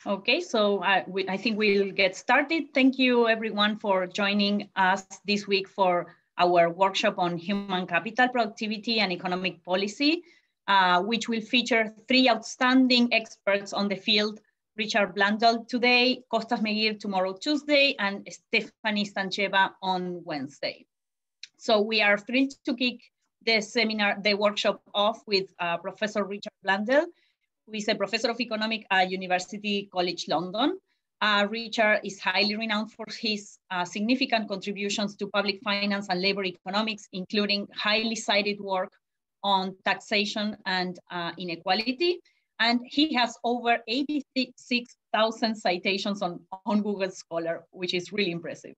Okay, so I think we'll get started. Thank you everyone for joining us this week for our workshop on human capital, productivity, and economic policy, which will feature three outstanding experts on the field: Richard Blundell today, Kostas Megir tomorrow, Tuesday, and Stephanie Stancheva on Wednesday. So we are thrilled to kick the workshop off with Professor Richard Blundell, who is a professor of economics at University College London. Richard is highly renowned for his significant contributions to public finance and labor economics, including highly cited work on taxation and inequality. And he has over 86,000 citations on Google Scholar, which is really impressive.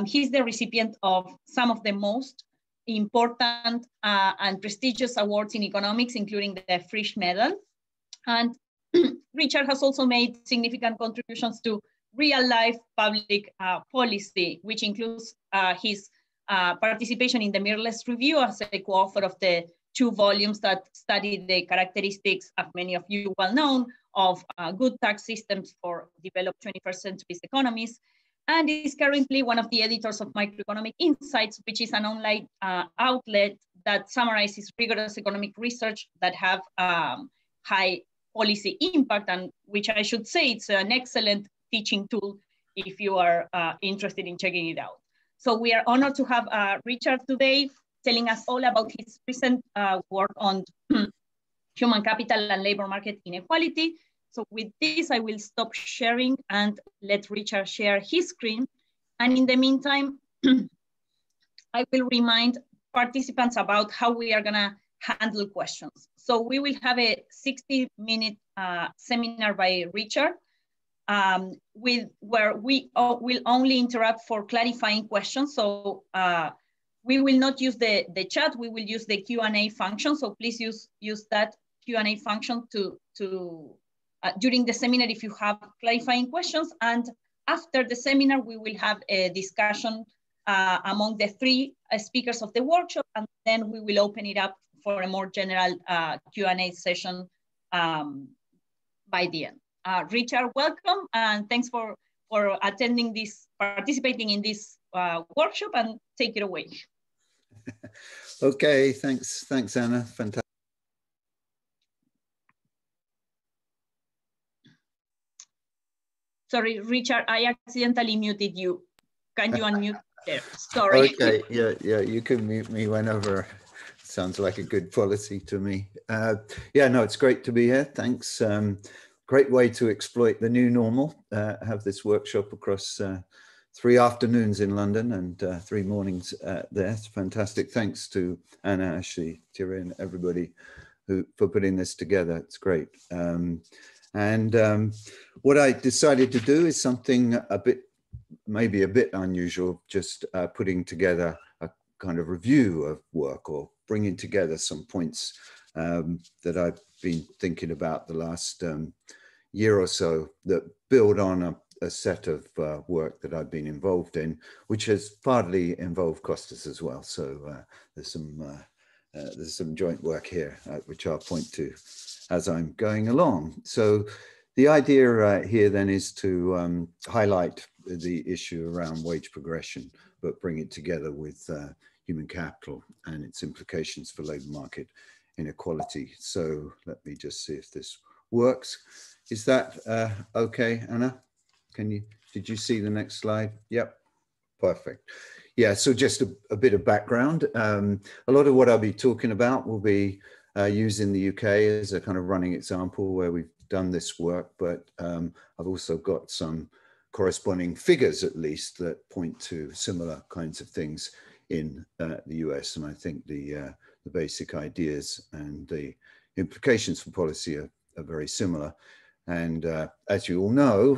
He's the recipient of some of the most important and prestigious awards in economics, including the Frisch Medal. And Richard has also made significant contributions to real-life public policy, which includes his participation in the Mirrorless Review as a co-author of the 2 volumes that study the characteristics, as many of you well known, of good tax systems for developed 21st century economies, and is currently one of the editors of Microeconomic Insights, which is an online outlet that summarizes rigorous economic research that have high policy impact, and which I should say it's an excellent teaching tool if you are interested in checking it out. So we are honored to have Richard today telling us all about his recent work on human capital and labor market inequality. So with this, I will stop sharing and let Richard share his screen. And in the meantime, I will remind participants about how we are gonna handle questions. So we will have a 60-minute seminar by Richard where we will only interrupt for clarifying questions. So we will not use the chat, we will use the Q&A function. So please use that Q&A function during the seminar if you have clarifying questions. And after the seminar, we will have a discussion among the 3 speakers of the workshop, and then we will open it up for a more general Q&A session by the end. Richard, welcome, and thanks for attending this, participating in this workshop, and take it away. Okay, thanks Anna, fantastic. Sorry, Richard, I accidentally muted you. Can you unmute there? Sorry. Okay, yeah, you can mute me whenever. Sounds like a good policy to me. Yeah, no, it's great to be here. Thanks. Great way to exploit the new normal. Have this workshop across 3 afternoons in London and 3 mornings there. It's fantastic. Thanks to Anna, Ashley, Thierry, and everybody for putting this together. It's great. What I decided to do is something maybe a bit unusual, just putting together a kind of review of work, or bringing together some points that I've been thinking about the last year or so that build on a set of work that I've been involved in, which has partly involved Kostas as well. So there's some joint work here, which I'll point to as I'm going along. So the idea here then is to highlight the issue around wage progression, but bring it together with human capital and its implications for labor market inequality. So let me just see if this works. Is that okay, Anna? Did you see the next slide? Yep, perfect. Yeah, so just a bit of background. A lot of what I'll be talking about will be used in the UK as a kind of running example where we've done this work, but I've also got some corresponding figures, at least, that point to similar kinds of things in the US. And I think the basic ideas and the implications for policy are very similar. And as you all know,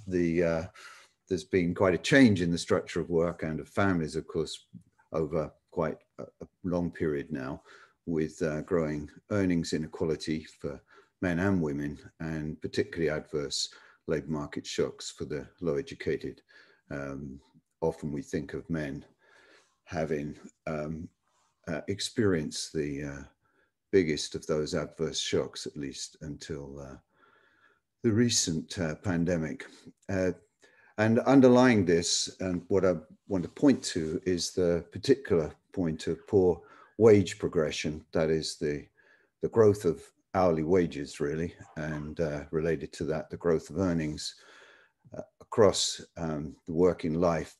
there's been quite a change in the structure of work and of families, of course, over quite a long period now, with growing earnings inequality for men and women, and particularly adverse labour market shocks for the low educated. Often we think of men having experienced the biggest of those adverse shocks, at least until recent pandemic. And underlying this, and what I want to point to, is the particular point of poor wage progression. That is the growth of hourly wages, really, and related to that, the growth of earnings across the working life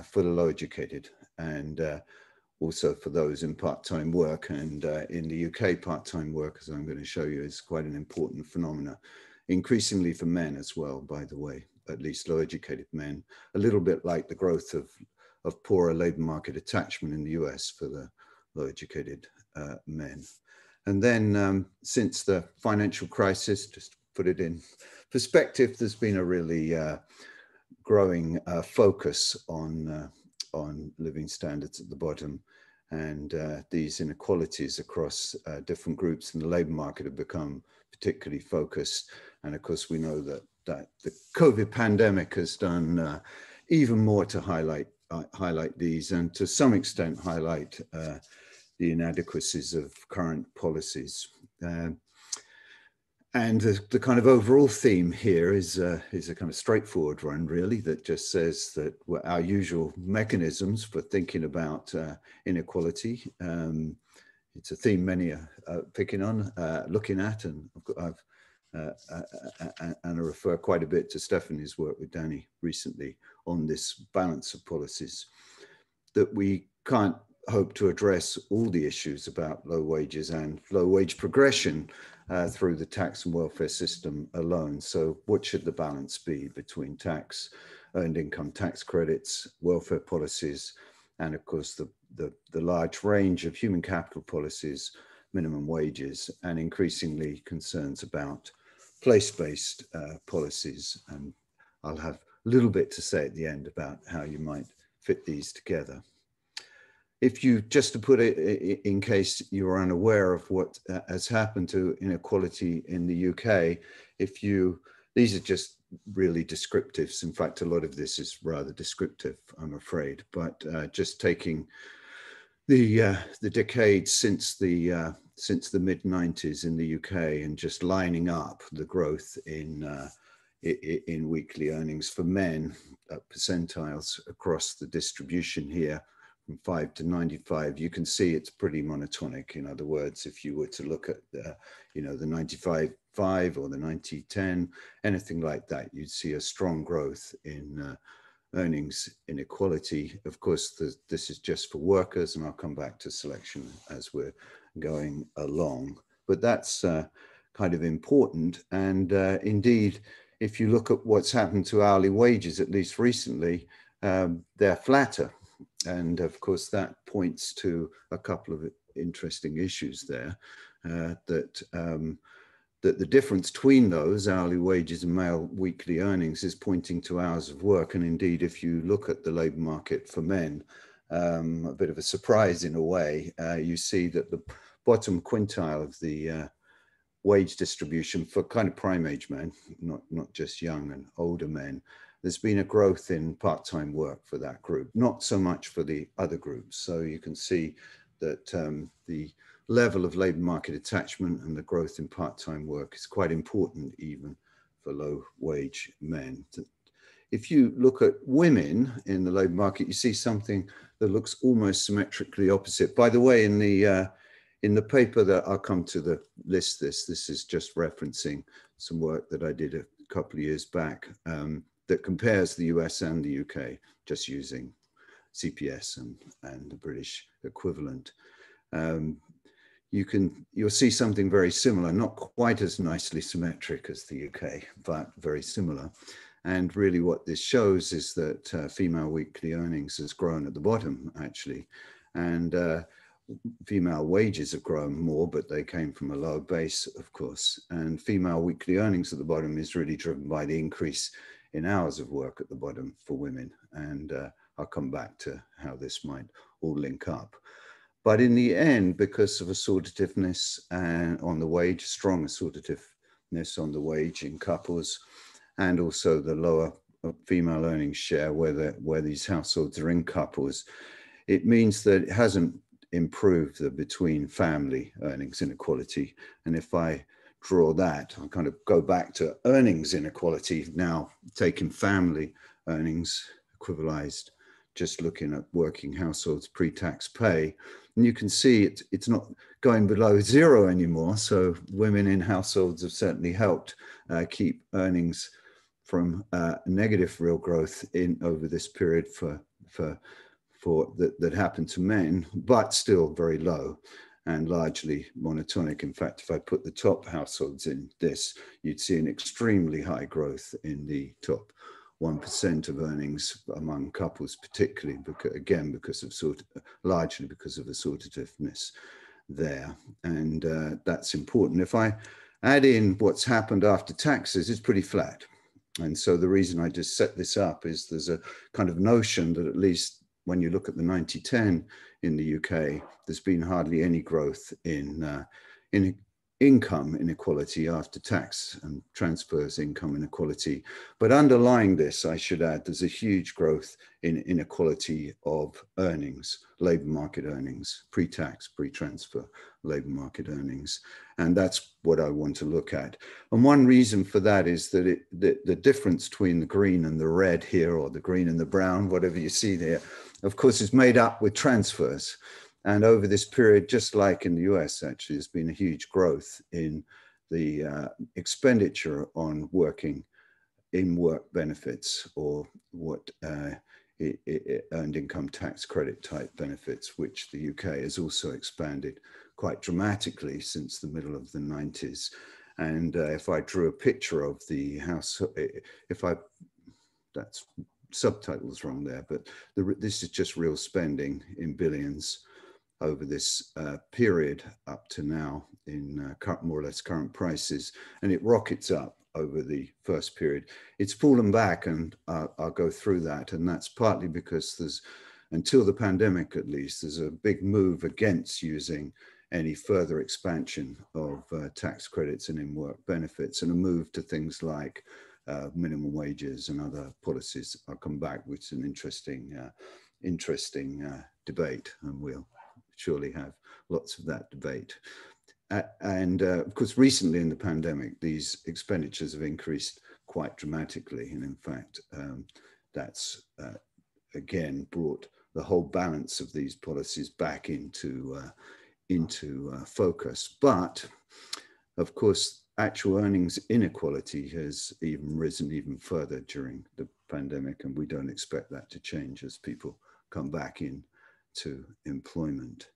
for the low educated, and also for those in part-time work. And in the UK, part-time work, as I'm going to show you, is quite an important phenomenon, increasingly for men as well, by the way, at least low educated men, a little bit like the growth of poorer labor market attachment in the US for the low educated men. And then since the financial crisis, just to put it in perspective, there's been a really growing focus on living standards at the bottom. And these inequalities across different groups in the labor market have become particularly focused. And of course, we know that the COVID pandemic has done even more to highlight these, and to some extent highlight the inadequacies of current policies. And the kind of overall theme here is a kind of straightforward one, really, that just says that our usual mechanisms for thinking about inequality. It's a theme many are picking on, looking at, and I refer quite a bit to Stephanie's work with Danny recently on this balance of policies, that we can't hope to address all the issues about low wages and low wage progression through the tax and welfare system alone. So what should the balance be between tax, earned income tax credits, welfare policies, and of course the large range of human capital policies, minimum wages, and increasingly concerns about place-based policies. And I'll have a little bit to say at the end about how you might fit these together. If you, just to put it in case you're unaware of what has happened to inequality in the UK, these are just really descriptives. In fact, a lot of this is rather descriptive, I'm afraid, but just taking the decades since the mid-90s in the UK and just lining up the growth in weekly earnings for men, percentiles across the distribution here, from 5 to 95, you can see it's pretty monotonic. In other words, if you were to look at the 95-5 or the 90-10, anything like that, you'd see a strong growth in earnings inequality. Of course, this is just for workers, and I'll come back to selection as we're going along. But that's kind of important. And indeed, if you look at what's happened to hourly wages, at least recently, they're flatter. And of course, that points to a couple of interesting issues there, that the difference between those hourly wages and male weekly earnings is pointing to hours of work. And indeed, if you look at the labour market for men, a bit of a surprise in a way, you see that the bottom quintile of the wage distribution for kind of prime age men, not just young and older men, there's been a growth in part-time work for that group, not so much for the other groups. So you can see that the level of labour market attachment and the growth in part-time work is quite important even for low-wage men. If you look at women in the labour market, you see something that looks almost symmetrically opposite. By the way, in the paper that I'll come to the list, this is just referencing some work that I did a couple of years back, that compares the US and the UK, just using CPS and the British equivalent. You'll see something very similar, not quite as nicely symmetric as the UK, but very similar. And really what this shows is that female weekly earnings has grown at the bottom, actually. And female wages have grown more, but they came from a lower base, of course. And female weekly earnings at the bottom is really driven by the increase in hours of work at the bottom for women. And I'll come back to how this might all link up. But in the end, because of assortativeness and on the wage, strong assortativeness on the wage in couples, and also the lower female earnings share where these households are in couples, it means that it hasn't improved the between family earnings inequality. And if I draw that, I'll kind of go back to earnings inequality now, taking family earnings equivalized, just looking at working households pre-tax pay. And you can see it's not going below zero anymore. So women in households have certainly helped keep earnings from negative real growth in over this period that happened to men, but still very low and largely monotonic. In fact, if I put the top households in this, you'd see an extremely high growth in the top 1% of earnings among couples, particularly largely because of assortativeness there. And that's important. If I add in what's happened after taxes, it's pretty flat. And so the reason I just set this up is there's a kind of notion that at least when you look at the 90-10 in the UK, there's been hardly any growth in income inequality after tax and transfers income inequality. But underlying this, I should add, there's a huge growth in inequality of earnings, labor market earnings, pre-tax, pre-transfer labor market earnings. And that's what I want to look at. And one reason for that is that the difference between the green and the red here, or the green and the brown, whatever you see there, of course, is made up with transfers. And over this period, just like in the US, actually, there's been a huge growth in the expenditure on working in work benefits, or what earned income tax credit type benefits, which the UK has also expanded quite dramatically since the middle of the 90s. And if I drew a picture of the house, that's subtitles wrong there, but this is just real spending in billions over this period up to now in more or less current prices, and it rockets up over the first period. It's fallen back, and I'll go through that, and that's partly because there's, until the pandemic at least, there's a big move against using any further expansion of tax credits and in-work benefits, and a move to things like minimum wages and other policies. I'll come back with an interesting debate, and we'll surely have lots of that debate. And of course, recently in the pandemic, these expenditures have increased quite dramatically. And in fact, that's again brought the whole balance of these policies back into focus. But of course, actual earnings inequality has even risen even further during the pandemic, and we don't expect that to change as people come back into employment.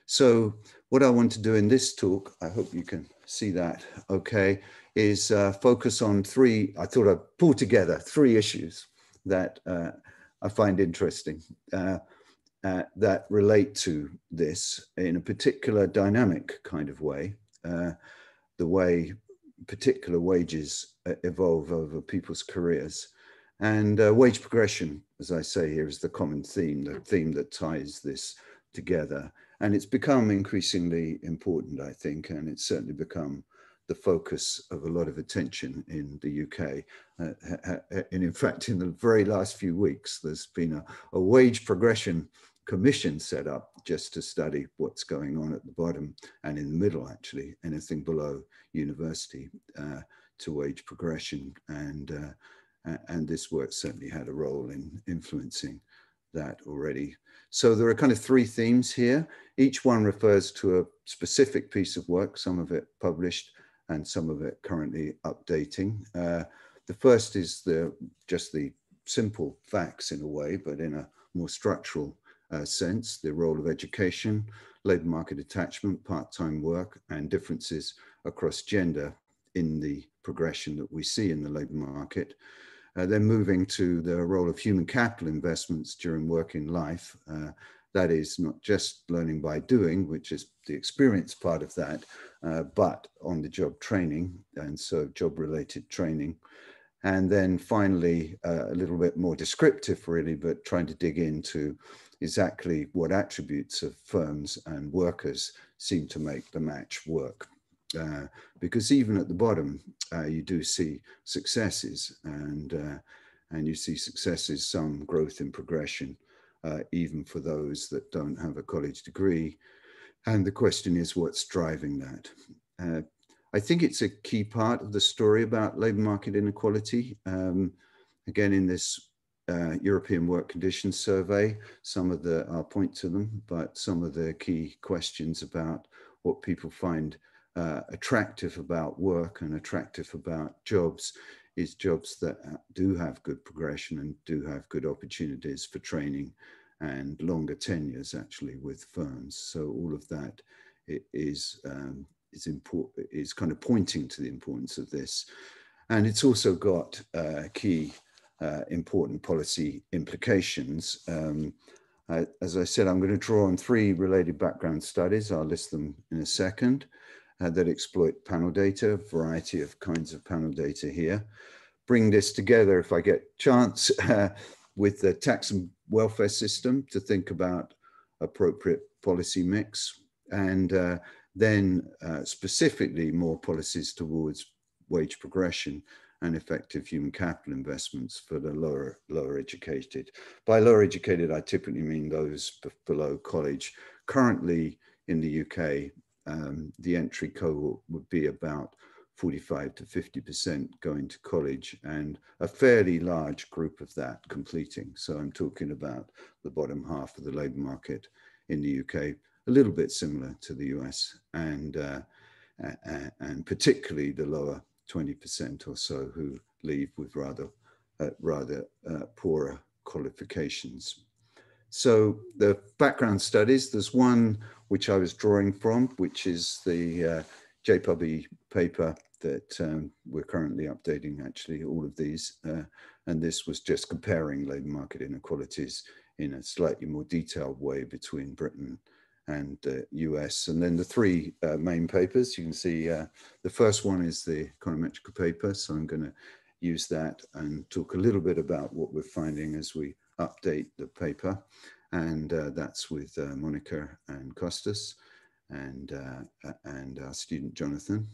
So what I want to do in this talk, I hope you can see that okay, is focus on three, I thought I'd pull together three issues that I find interesting that relate to this in a particular dynamic kind of way, the way particular wages evolve over people's careers. And wage progression, as I say here, is the common theme, the theme that ties this together. And it's become increasingly important, I think, and it's certainly become the focus of a lot of attention in the UK. And in fact, in the very last few weeks, there's been a wage progression commission set up just to study what's going on at the bottom and in the middle, actually, anything below university to wage progression. And this work certainly had a role in influencing that already. So there are kind of three themes here. Each one refers to a specific piece of work, some of it published and some of it currently updating. The first is just the simple facts in a way, but in a more structural sense, the role of education, labor market attachment, part-time work, and differences across gender in the progression that we see in the labor market. Then moving to the role of human capital investments during working life. That is not just learning by doing, which is the experience part of that, but on-the-job training, and so job-related training. And then finally, a little bit more descriptive really, but trying to dig into exactly what attributes of firms and workers seem to make the match work. Because even at the bottom, you do see successes, and you see successes, some growth in progression, even for those that don't have a college degree. And the question is, what's driving that? I think it's a key part of the story about labour market inequality. Again, in this European Work Conditions Survey, I'll point to them, but some of the key questions about what people find attractive about work and attractive about jobs is jobs that do have good progression and do have good opportunities for training and longer tenures actually with firms. So all of that is important, is kind of pointing to the importance of this. And it's also got key important policy implications. As I said, I'm going to draw on 3 related background studies. I'll list them in a second that exploit panel data, a variety of kinds of panel data here. Bring this together, if I get chance, with the tax and welfare system to think about appropriate policy mix, and then specifically more policies towards wage progression and effective human capital investments for the lower educated. By lower educated, I typically mean those below college. Currently in the UK, the entry cohort would be about 45 to 50% going to college, and a fairly large group of that completing. So I'm talking about the bottom half of the labour market in the UK, a little bit similar to the US, and particularly the lower 20% or so who leave with rather poorer qualifications. So the background studies, there's one which I was drawing from, which is the JPUB paper that we're currently updating, actually, all of these. And this was just comparing labour market inequalities in a slightly more detailed way between Britain and the US. And then the 3 main papers, you can see the first one is the econometric paper. So I'm going to use that and talk a little bit about what we're finding as we update the paper. And that's with Monica and Costas and our student Jonathan.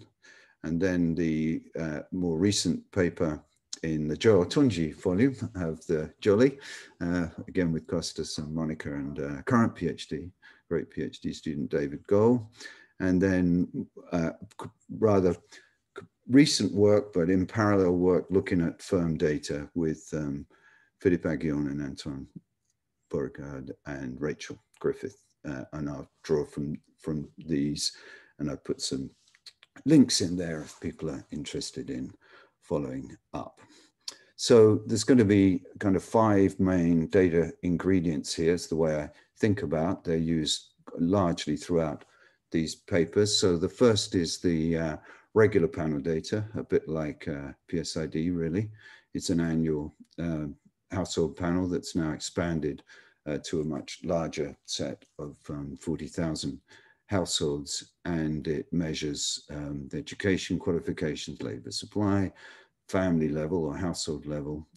And then the more recent paper in the Joe Otunji volume of the Jolly, again with Costas and Monica and current PhD, great PhD student David Gohl. And then rather recent work, but in parallel work, looking at firm data with Philippe Aguillon and Antoine Beauregard and Rachel Griffith. And I'll draw from these, and I've put some links in there if people are interested in following up. So there's going to be kind of 5 main data ingredients here, is the way I think about. They're used largely throughout these papers. So the first is the regular panel data, a bit like PSID really. It's an annual household panel that's now expanded to a much larger set of 40,000 households, and it measures the education qualifications, labour supply, family level or household level.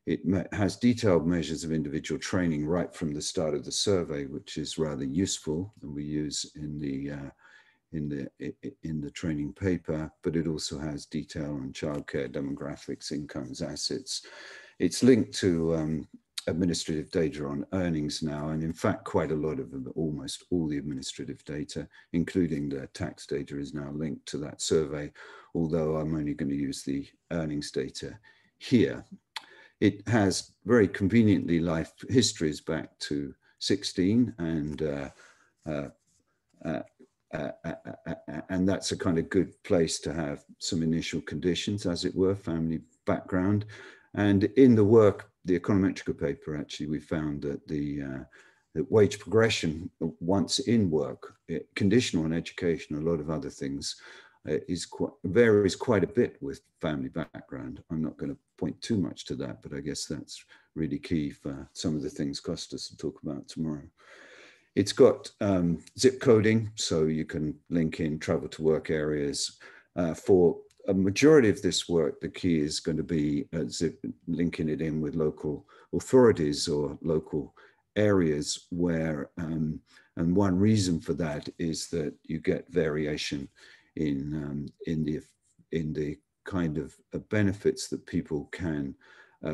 It has detailed measures of individual training right from the start of the survey, which is rather useful, and we use in the training paper, but it also has detail on childcare, demographics, incomes, assets. It's linked to administrative data on earnings now, and in fact quite a lot of them, almost all the administrative data, including the tax data, is now linked to that survey, although I'm only going to use the earnings data here. It has very conveniently life histories back to 16, and that's a kind of good place to have some initial conditions, as it were, family background. And in the work, the econometric paper, actually, we found that that wage progression once in work, conditional on education, a lot of other things, varies quite a bit with family background. I'm not going to point too much to that, but I guess that's really key for some of the things Costas will talk about tomorrow. It's got zip coding, so you can link in travel to work areas. For a majority of this work, the key is going to be linking it in with local authorities or local areas where, and one reason for that is that you get variation in the kind of benefits that people can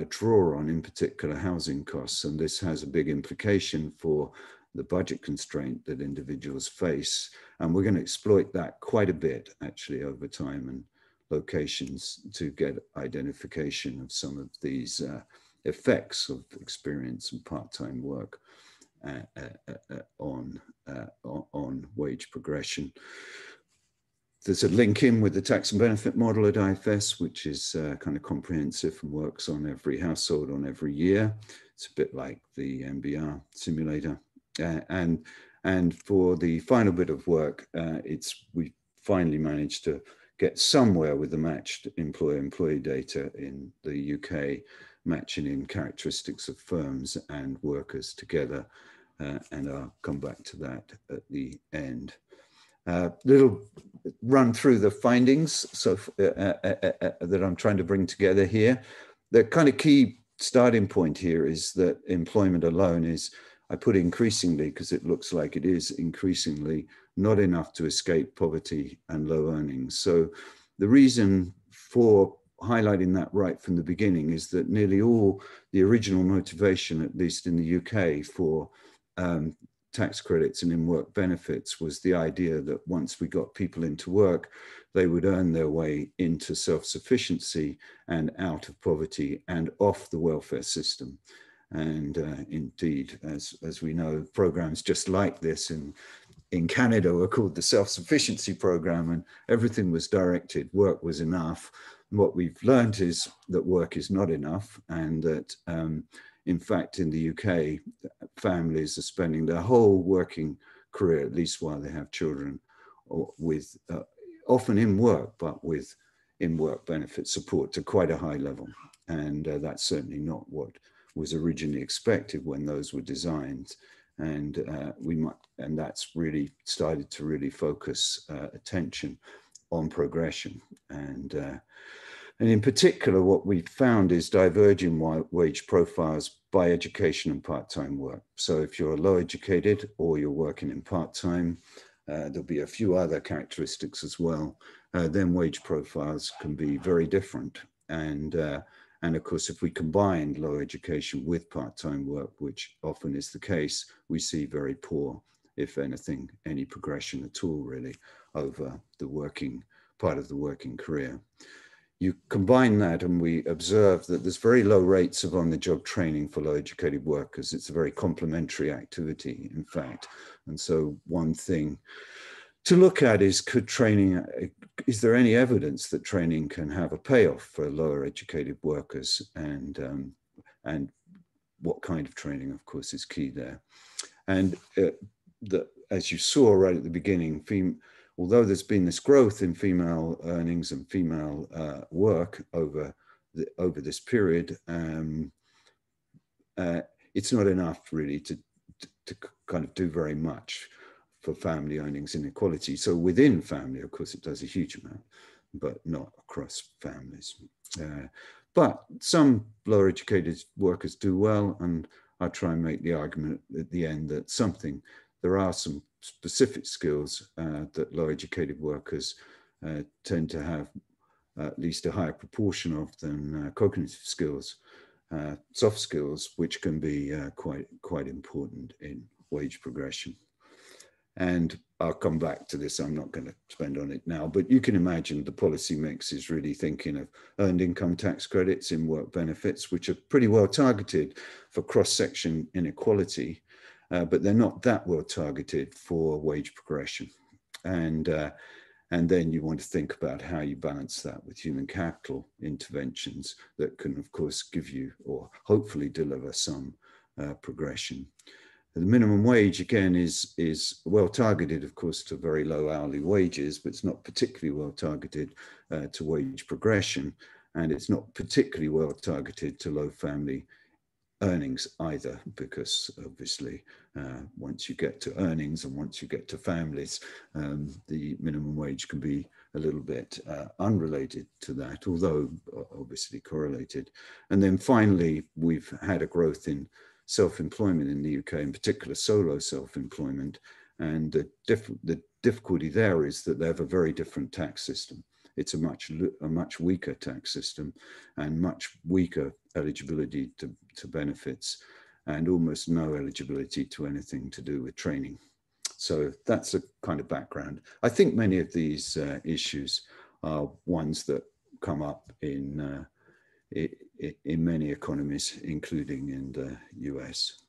draw on, in particular housing costs. And this has a big implication for the budget constraint that individuals face. And we're going to exploit that quite a bit, actually, over time and locations to get identification of some of these effects of experience and part-time work on wage progression. There's a link in with the tax and benefit model at IFS, which is kind of comprehensive and works on every household on every year. It's a bit like the MBR simulator. And for the final bit of work, we finally managed to get somewhere with the matched employer-employee data in the UK, matching in characteristics of firms and workers together. And I'll come back to that at the end. Little run through the findings that I'm trying to bring together here. The kind of key starting point here is that employment alone is, I put increasingly because it looks like it is increasingly not enough to escape poverty and low earnings. So the reason for highlighting that right from the beginning is that nearly all the original motivation, at least in the UK, for tax credits and in-work benefits was the idea that once we got people into work, they would earn their way into self-sufficiency and out of poverty and off the welfare system. And indeed, as we know, programs just like this in Canada were called the self-sufficiency program, and everything was directed, work was enough. What we've learned is that work is not enough, and that in fact, in the UK, families are spending their whole working career, at least while they have children, with often in work, but with in-work benefit support to quite a high level. And that's certainly not what was originally expected when those were designed. And and that's really started to really focus attention on progression. And in particular, what we found is diverging wage profiles by education and part-time work. So if you're low educated or you're working in part-time, there'll be a few other characteristics as well. Then wage profiles can be very different. And of course, if we combine low education with part-time work, which often is the case, we see very poor, if anything, any progression at all, really, over the working part of the working career. You combine that and we observe that there's very low rates of on-the-job training for low-educated workers. It's a very complementary activity, in fact. And so one thing to look at is, is there any evidence that training can have a payoff for lower educated workers? And what kind of training, of course, is key there. And as you saw right at the beginning, although there's been this growth in female earnings and female work over this period, it's not enough really to kind of do very much for family earnings inequality. So within family, of course, it does a huge amount, but not across families. But some lower educated workers do well, and I'll try and make the argument at the end that there are some specific skills that low educated workers tend to have at least a higher proportion of than cognitive skills, soft skills, which can be quite important in wage progression. And I'll come back to this, I'm not going to spend on it now, but you can imagine the policy mix is really thinking of earned income tax credits in work benefits, which are pretty well targeted for cross-section inequality, but they're not that well targeted for wage progression. And then you want to think about how you balance that with human capital interventions that can, of course, give you or hopefully deliver some progression. The minimum wage, again, is well targeted, of course, to very low hourly wages, but it's not particularly well targeted to wage progression. And it's not particularly well targeted to low family earnings either, because obviously once you get to earnings and once you get to families, the minimum wage can be a little bit unrelated to that, although obviously correlated. And then finally, we've had a growth in self-employment in the UK, in particular solo self-employment, and the difficulty there is that they have a very different tax system. It's a much weaker tax system and much weaker eligibility to benefits. and almost no eligibility to anything to do with training. So that's a kind of background. I think many of these issues are ones that come up in many economies, including in the US.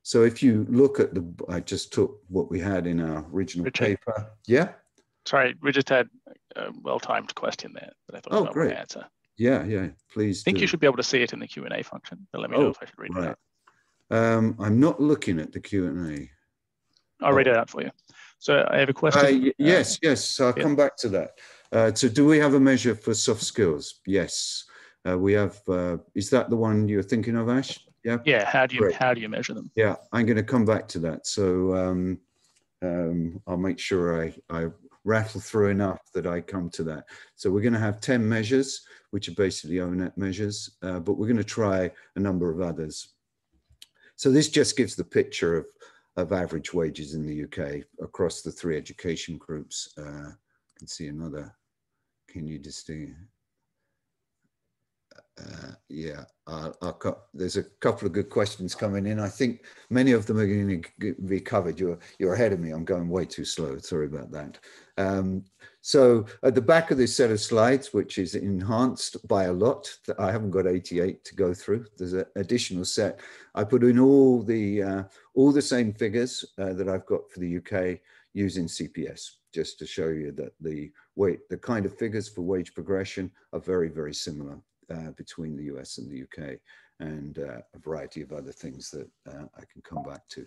So if you look at I just took what we had in our original paper. Yeah? Sorry, we just had a well-timed question there that I thought you might want to answer. Yeah, please I think you should be able to see it in the Q&A function, but let me know if I should read it out. I'm not looking at the Q&A. I'll read it out for you. So I have a question. Yes. So I'll come back to that. So do we have a measure for soft skills? Yes. We have, is that the one you're thinking of, Ash? Yeah. Yeah. How do you measure them? Yeah, I'm going to come back to that. So I'll make sure I rattle through enough that I come to that. So we're going to have 10 measures, which are basically ONET measures, but we're going to try a number of others. So this just gives the picture of average wages in the UK across the 3 education groups. I can see another. Can you distinguish? Yeah, there's a couple of good questions coming in. I think many of them are going to be covered. You're ahead of me. I'm going way too slow. Sorry about that. So at the back of this set of slides, which is enhanced by a lot, I haven't got 88 to go through. There's an additional set. I put in all the same figures that I've got for the UK using CPS, just to show you that the kind of figures for wage progression are very, very similar between the US and the UK, and a variety of other things that I can come back to.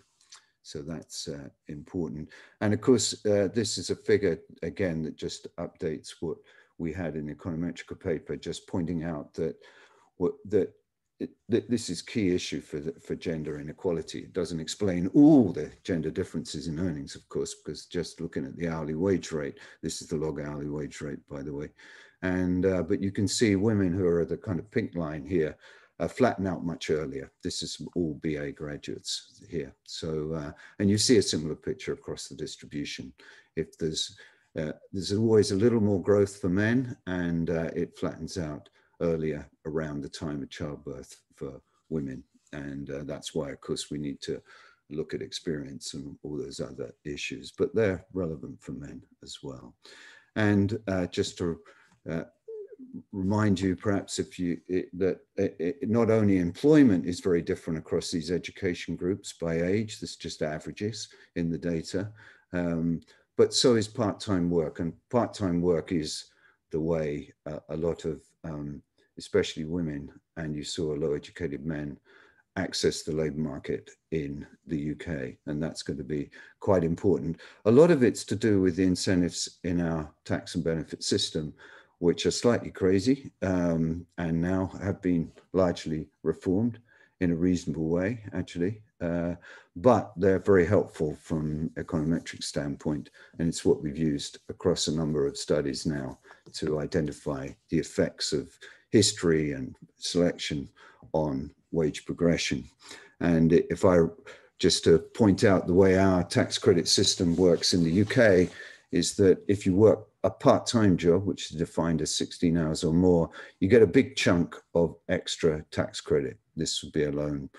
So that's important. And of course, this is a figure, again, that just updates what we had in the econometric paper, just pointing out that this is key issue for gender inequality. It doesn't explain all the gender differences in earnings, of course, because just looking at the hourly wage rate, this is the log hourly wage rate, by the way. And but you can see women who are the kind of pink line here flatten out much earlier. This is all BA graduates here. So, and you see a similar picture across the distribution. If there's always a little more growth for men, and it flattens out earlier around the time of childbirth for women. And that's why, of course, we need to look at experience and all those other issues, but they're relevant for men as well. And just to remind you, perhaps, not only employment is very different across these education groups by age, this just averages in the data, but so is part-time work. And part-time work is the way a lot of, especially women, and you saw low-educated men, access the labour market in the UK, and that's going to be quite important. A lot of it's to do with the incentives in our tax and benefit system, which are slightly crazy and now have been largely reformed in a reasonable way, actually. But they're very helpful from an econometric standpoint, and it's what we've used across a number of studies now to identify the effects of history and selection on wage progression. And if I just to point out the way our tax credit system works in the UK is that if you work a part-time job, which is defined as 16 hours or more, you get a big chunk of extra tax credit. This would be a low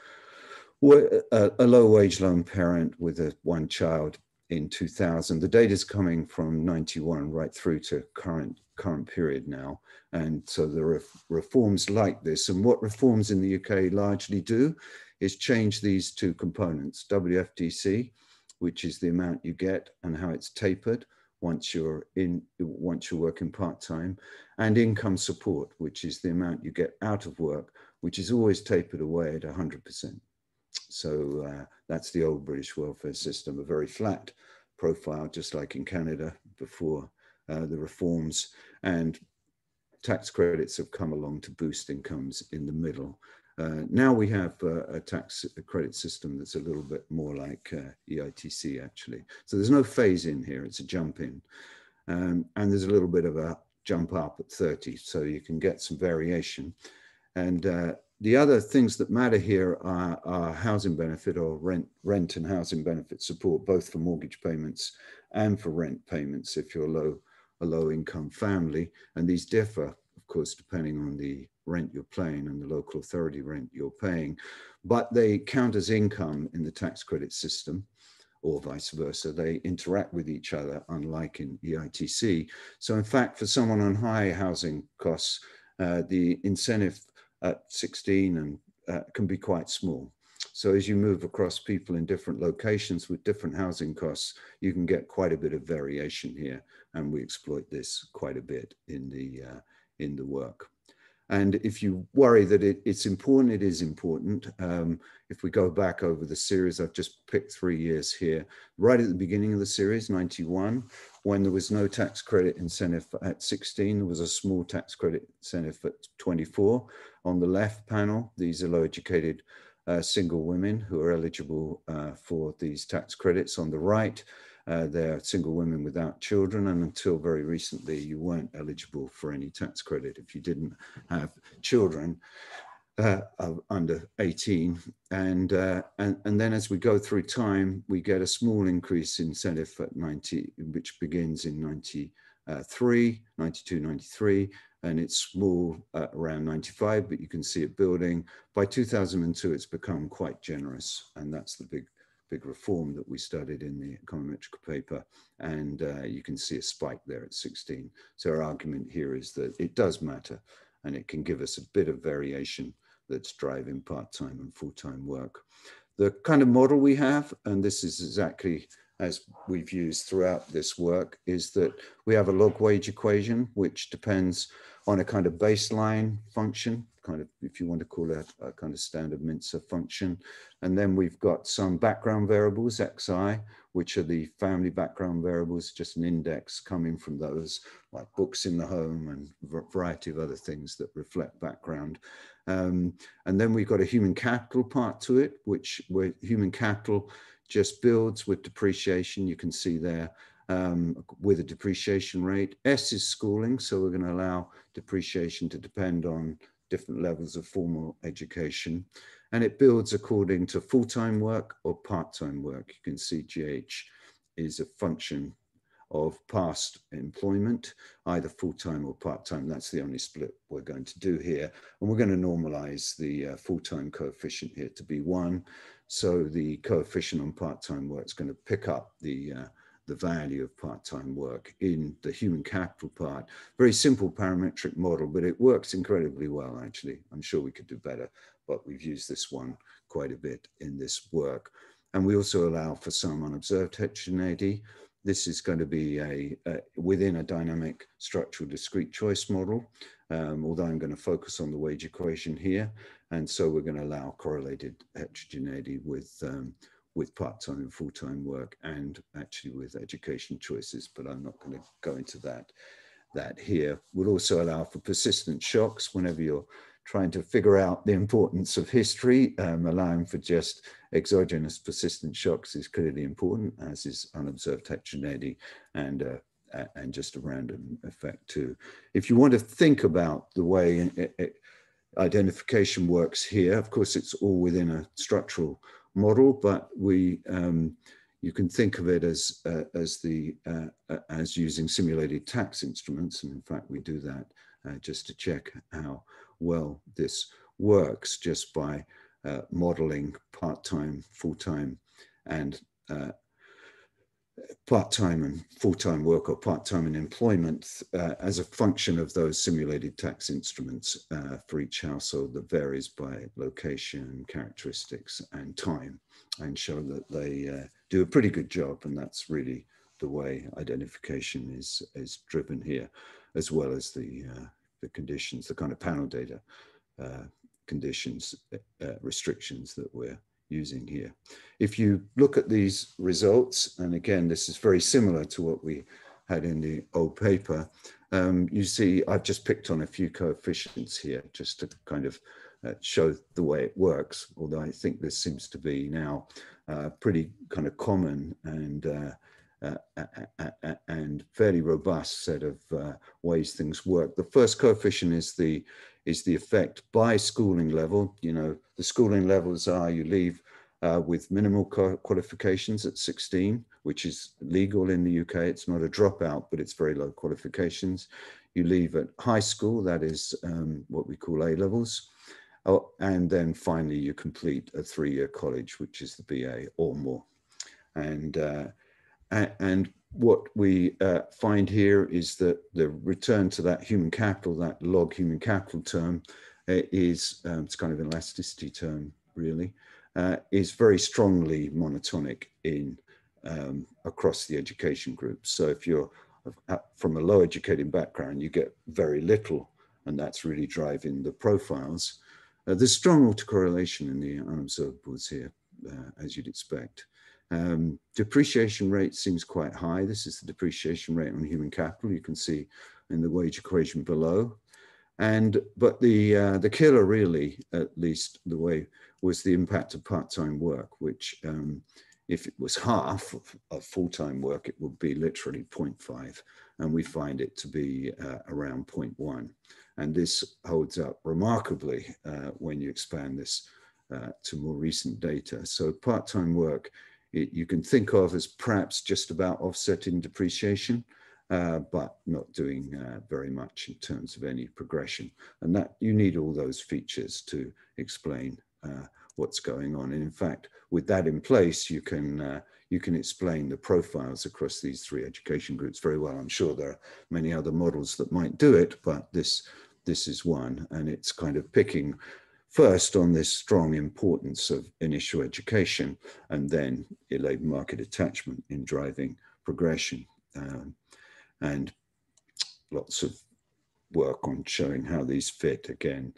wage loan parent with one child in 2000. The data is coming from 91 right through to current period now. And so there are reforms like this. And what reforms in the UK largely do is change these 2 components, WFTC, which is the amount you get and how it's tapered once you're working part-time, and income support, which is the amount you get out of work, which is always tapered away at 100%. So that's the old British welfare system, a very flat profile, just like in Canada before the reforms, and tax credits have come along to boost incomes in the middle. Now we have a tax credit system that's a little bit more like EITC, actually. So there's no phase in here, it's a jump in. And there's a little bit of a jump up at 30, so you can get some variation. And the other things that matter here are housing benefit, or rent and housing benefit support, both for mortgage payments and for rent payments if you're a low income family. And these differ, of of course, depending on the rent you're paying and the local authority rent you're paying, but they count as income in the tax credit system, or vice versa. They interact with each other, unlike in EITC. So in fact, for someone on high housing costs, the incentive at 16 and can be quite small. So as you move across people in different locations with different housing costs, you can get quite a bit of variation here, and we exploit this quite a bit in the work. And if you worry that it's important, it is important. If we go back over the series, I've just picked 3 years here. Right at the beginning of the series, 91, when there was no tax credit incentive at 16, there was a small tax credit incentive at 24. On the left panel, these are low-educated single women who are eligible for these tax credits. On the right, they're single women without children, and until very recently, you weren't eligible for any tax credit if you didn't have children under 18. And then as we go through time, we get a small increase in incentive at 90, which begins in 92, 93, and it's small around 95, but you can see it building. By 2002, it's become quite generous, and that's the big reform that we studied in the econometric paper, and you can see a spike there at 16. So our argument here is that it does matter, and it can give us a bit of variation that's driving part-time and full-time work. The kind of model we have, and this is exactly as we've used throughout this work, is that we have a log wage equation, which depends on a kind of baseline function, kind of, if you want to call it a kind of standard Mincer function. And then we've got some background variables, xi, which are the family background variables, just an index coming from those, like books in the home and a variety of other things that reflect background. And then we've got a human capital part to it, where human capital just builds with depreciation. You can see there with a depreciation rate. S is schooling, so we're going to allow depreciation to depend on different levels of formal education. And it builds according to full-time work or part-time work. You can see GH is a function of past employment, either full-time or part-time. That's the only split we're going to do here. And we're going to normalize the full-time coefficient here to be 1. So the coefficient on part-time work is going to pick up the value of part-time work in the human capital part. Very simple parametric model, but it works incredibly well, actually. I'm sure we could do better, but we've used this one quite a bit in this work. And we also allow for some unobserved heterogeneity. This is going to be within a dynamic structural discrete choice model, although I'm going to focus on the wage equation here. And so we're going to allow correlated heterogeneity with part-time and full-time work, and actually with education choices, but I'm not going to go into that here. We'll also allow for persistent shocks whenever you're trying to figure out the importance of history. Allowing for just exogenous persistent shocks is clearly important, as is unobserved heterogeneity and just a random effect too. If you want to think about the way identification works here, of course, it's all within a structural model, but you can think of it as using simulated tax instruments, and in fact we do that just to check how well this works, just by modeling part-time, full-time, and part-time and full-time work, or part-time in employment as a function of those simulated tax instruments for each household that varies by location, characteristics, and time, and show that they do a pretty good job. And that's really the way identification is driven here, as well as the conditions, the kind of panel data conditions, restrictions that we're using here. If you look at these results, and again, this is very similar to what we had in the old paper, you see I've just picked on a few coefficients here just to kind of show the way it works, although I think this seems to be now pretty kind of common and fairly robust set of ways things work. The first coefficient is the effect by schooling level. You know, the schooling levels are you leave with minimal qualifications at 16, which is legal in the UK. It's not a dropout, but it's very low qualifications. you leave at high school, that is what we call A levels. Oh, and then finally you complete a 3-year college, which is the BA or more. And what we find here is that the return to that human capital, that log human capital term, is it's kind of an elasticity term, really, is very strongly monotonic in across the education group. So if you're from a low educated background, you get very little, and that's really driving the profiles. There's strong autocorrelation in the unobservables here, as you'd expect. Depreciation rate seems quite high. This is the depreciation rate on human capital. You can see in the wage equation below. But the killer, really, at least the way, was the impact of part-time work, which if it was half of full-time work, it would be literally 0.5, and we find it to be around 0.1. And this holds up remarkably when you expand this to more recent data. So part-time work, you can think of as perhaps just about offsetting depreciation, but not doing very much in terms of any progression. And that you need all those features to explain what's going on. And in fact, with that in place, you can explain the profiles across these 3 education groups very well. I'm sure there are many other models that might do it, but this is one, and it's kind of picking first on this strong importance of initial education, and then labor market attachment in driving progression. And lots of work on showing how these fit, again,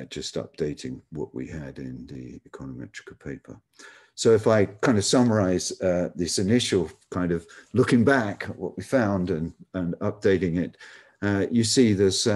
just updating what we had in the econometrica paper. So if I kind of summarize this initial kind of looking back at what we found and updating it, you see there's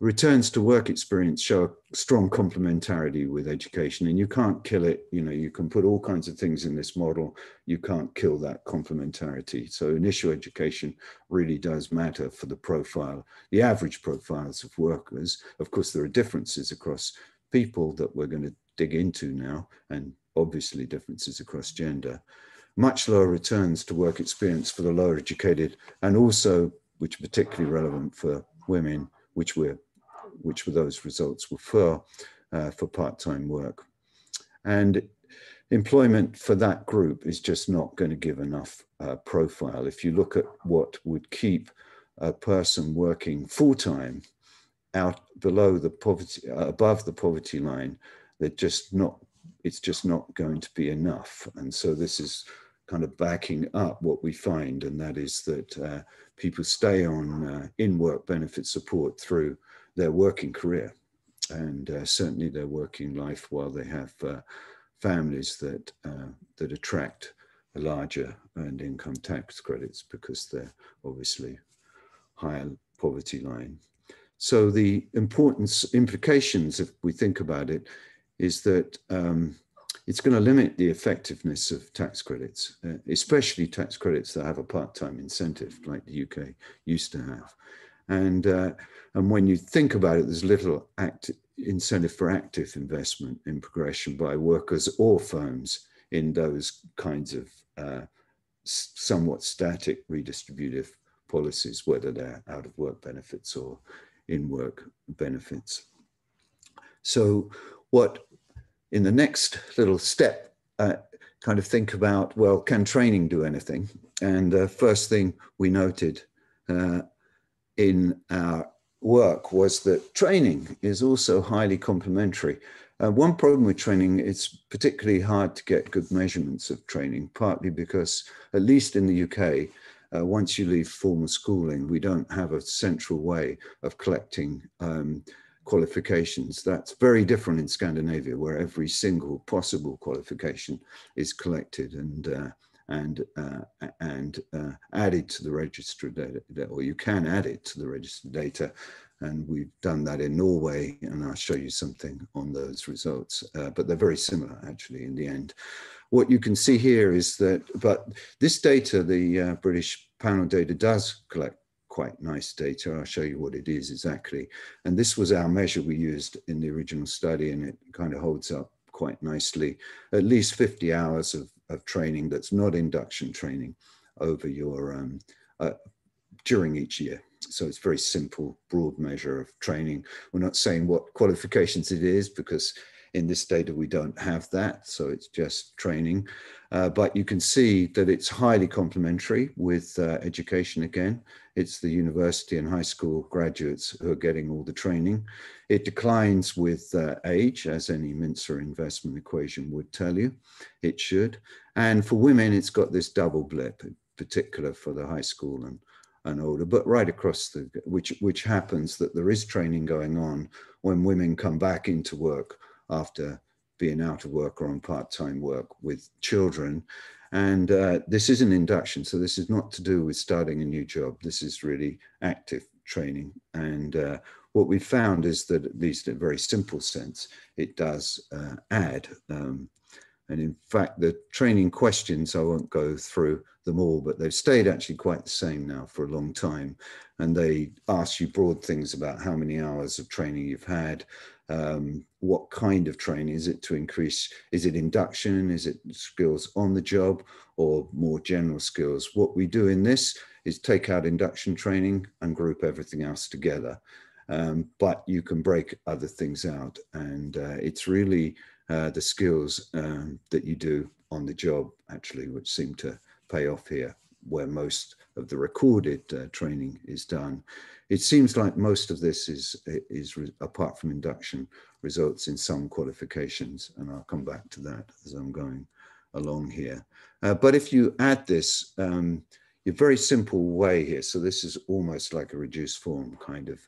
returns to work experience show a strong complementarity with education, and you can't kill it. You know, you can put all kinds of things in this model. You can't kill that complementarity. So initial education really does matter for the profile, the average profiles of workers. Of course, there are differences across people that we're going to dig into now, and obviously differences across gender. Much lower returns to work experience for the lower educated, and also, which are particularly relevant for women, which were those results were for part-time work. And employment for that group is just not going to give enough profile. If you look at what would keep a person working full-time out below the poverty, above the poverty line, it's just not going to be enough. And so this is kind of backing up what we find, and that is that people stay on in-work benefit support through their working career, and certainly their working life, while they have families that attract a larger earned income tax credits because they're obviously higher poverty line. So the implications, if we think about it, is that it's going to limit the effectiveness of tax credits, especially tax credits that have a part-time incentive like the UK used to have. And when you think about it, there's little incentive for active investment in progression by workers or firms in those kinds of somewhat static redistributive policies, whether they're out of work benefits or in work benefits. So what in the next little step, kind of think about, well, can training do anything? And the first thing we noted in our work was that training is also highly complementary. One problem with training, it's particularly hard to get good measurements of training, partly because, at least in the UK, once you leave formal schooling, we don't have a central way of collecting qualifications. That's very different in Scandinavia, where every single possible qualification is collected and added to the register data, or you can add it to the register data. And we've done that in Norway, and I'll show you something on those results, but they're very similar actually in the end. What you can see here is that, but this data, the British panel data, does collect quite nice data. I'll show you what it is exactly. And this was our measure we used in the original study, and it kind of holds up quite nicely. At least 50 hours of training that's not induction training over your, during each year. So it's very simple, broad measure of training. We're not saying what qualifications it is, because in this data we don't have that, so it's just training. But you can see that it's highly complementary with education again. It's the university and high school graduates who are getting all the training. It declines with age, as any Mincer investment equation would tell you. It should. And for women, it's got this double blip, in particular for the high school and older, but right across the, which happens that there is training going on when women come back into work after being out of work or on part-time work with children. And this is an induction, so this is not to do with starting a new job. This is really active training. And what we found is that, at least in a very simple sense, it does add. And in fact, the training questions, I won't go through them all, but they've stayed actually quite the same now for a long time. And they ask you broad things about how many hours of training you've had, what kind of training. Is it to increase, is it induction, is it skills on the job, or more general skills? What we do in this is take out induction training and group everything else together. But you can break other things out, and it's really the skills that you do on the job, actually, which seem to pay off here, where most of the recorded training is done. It seems like most of this is apart from induction, results in some qualifications, and I'll come back to that as I'm going along here. But if you add this, a very simple way here, so this is almost like a reduced form kind of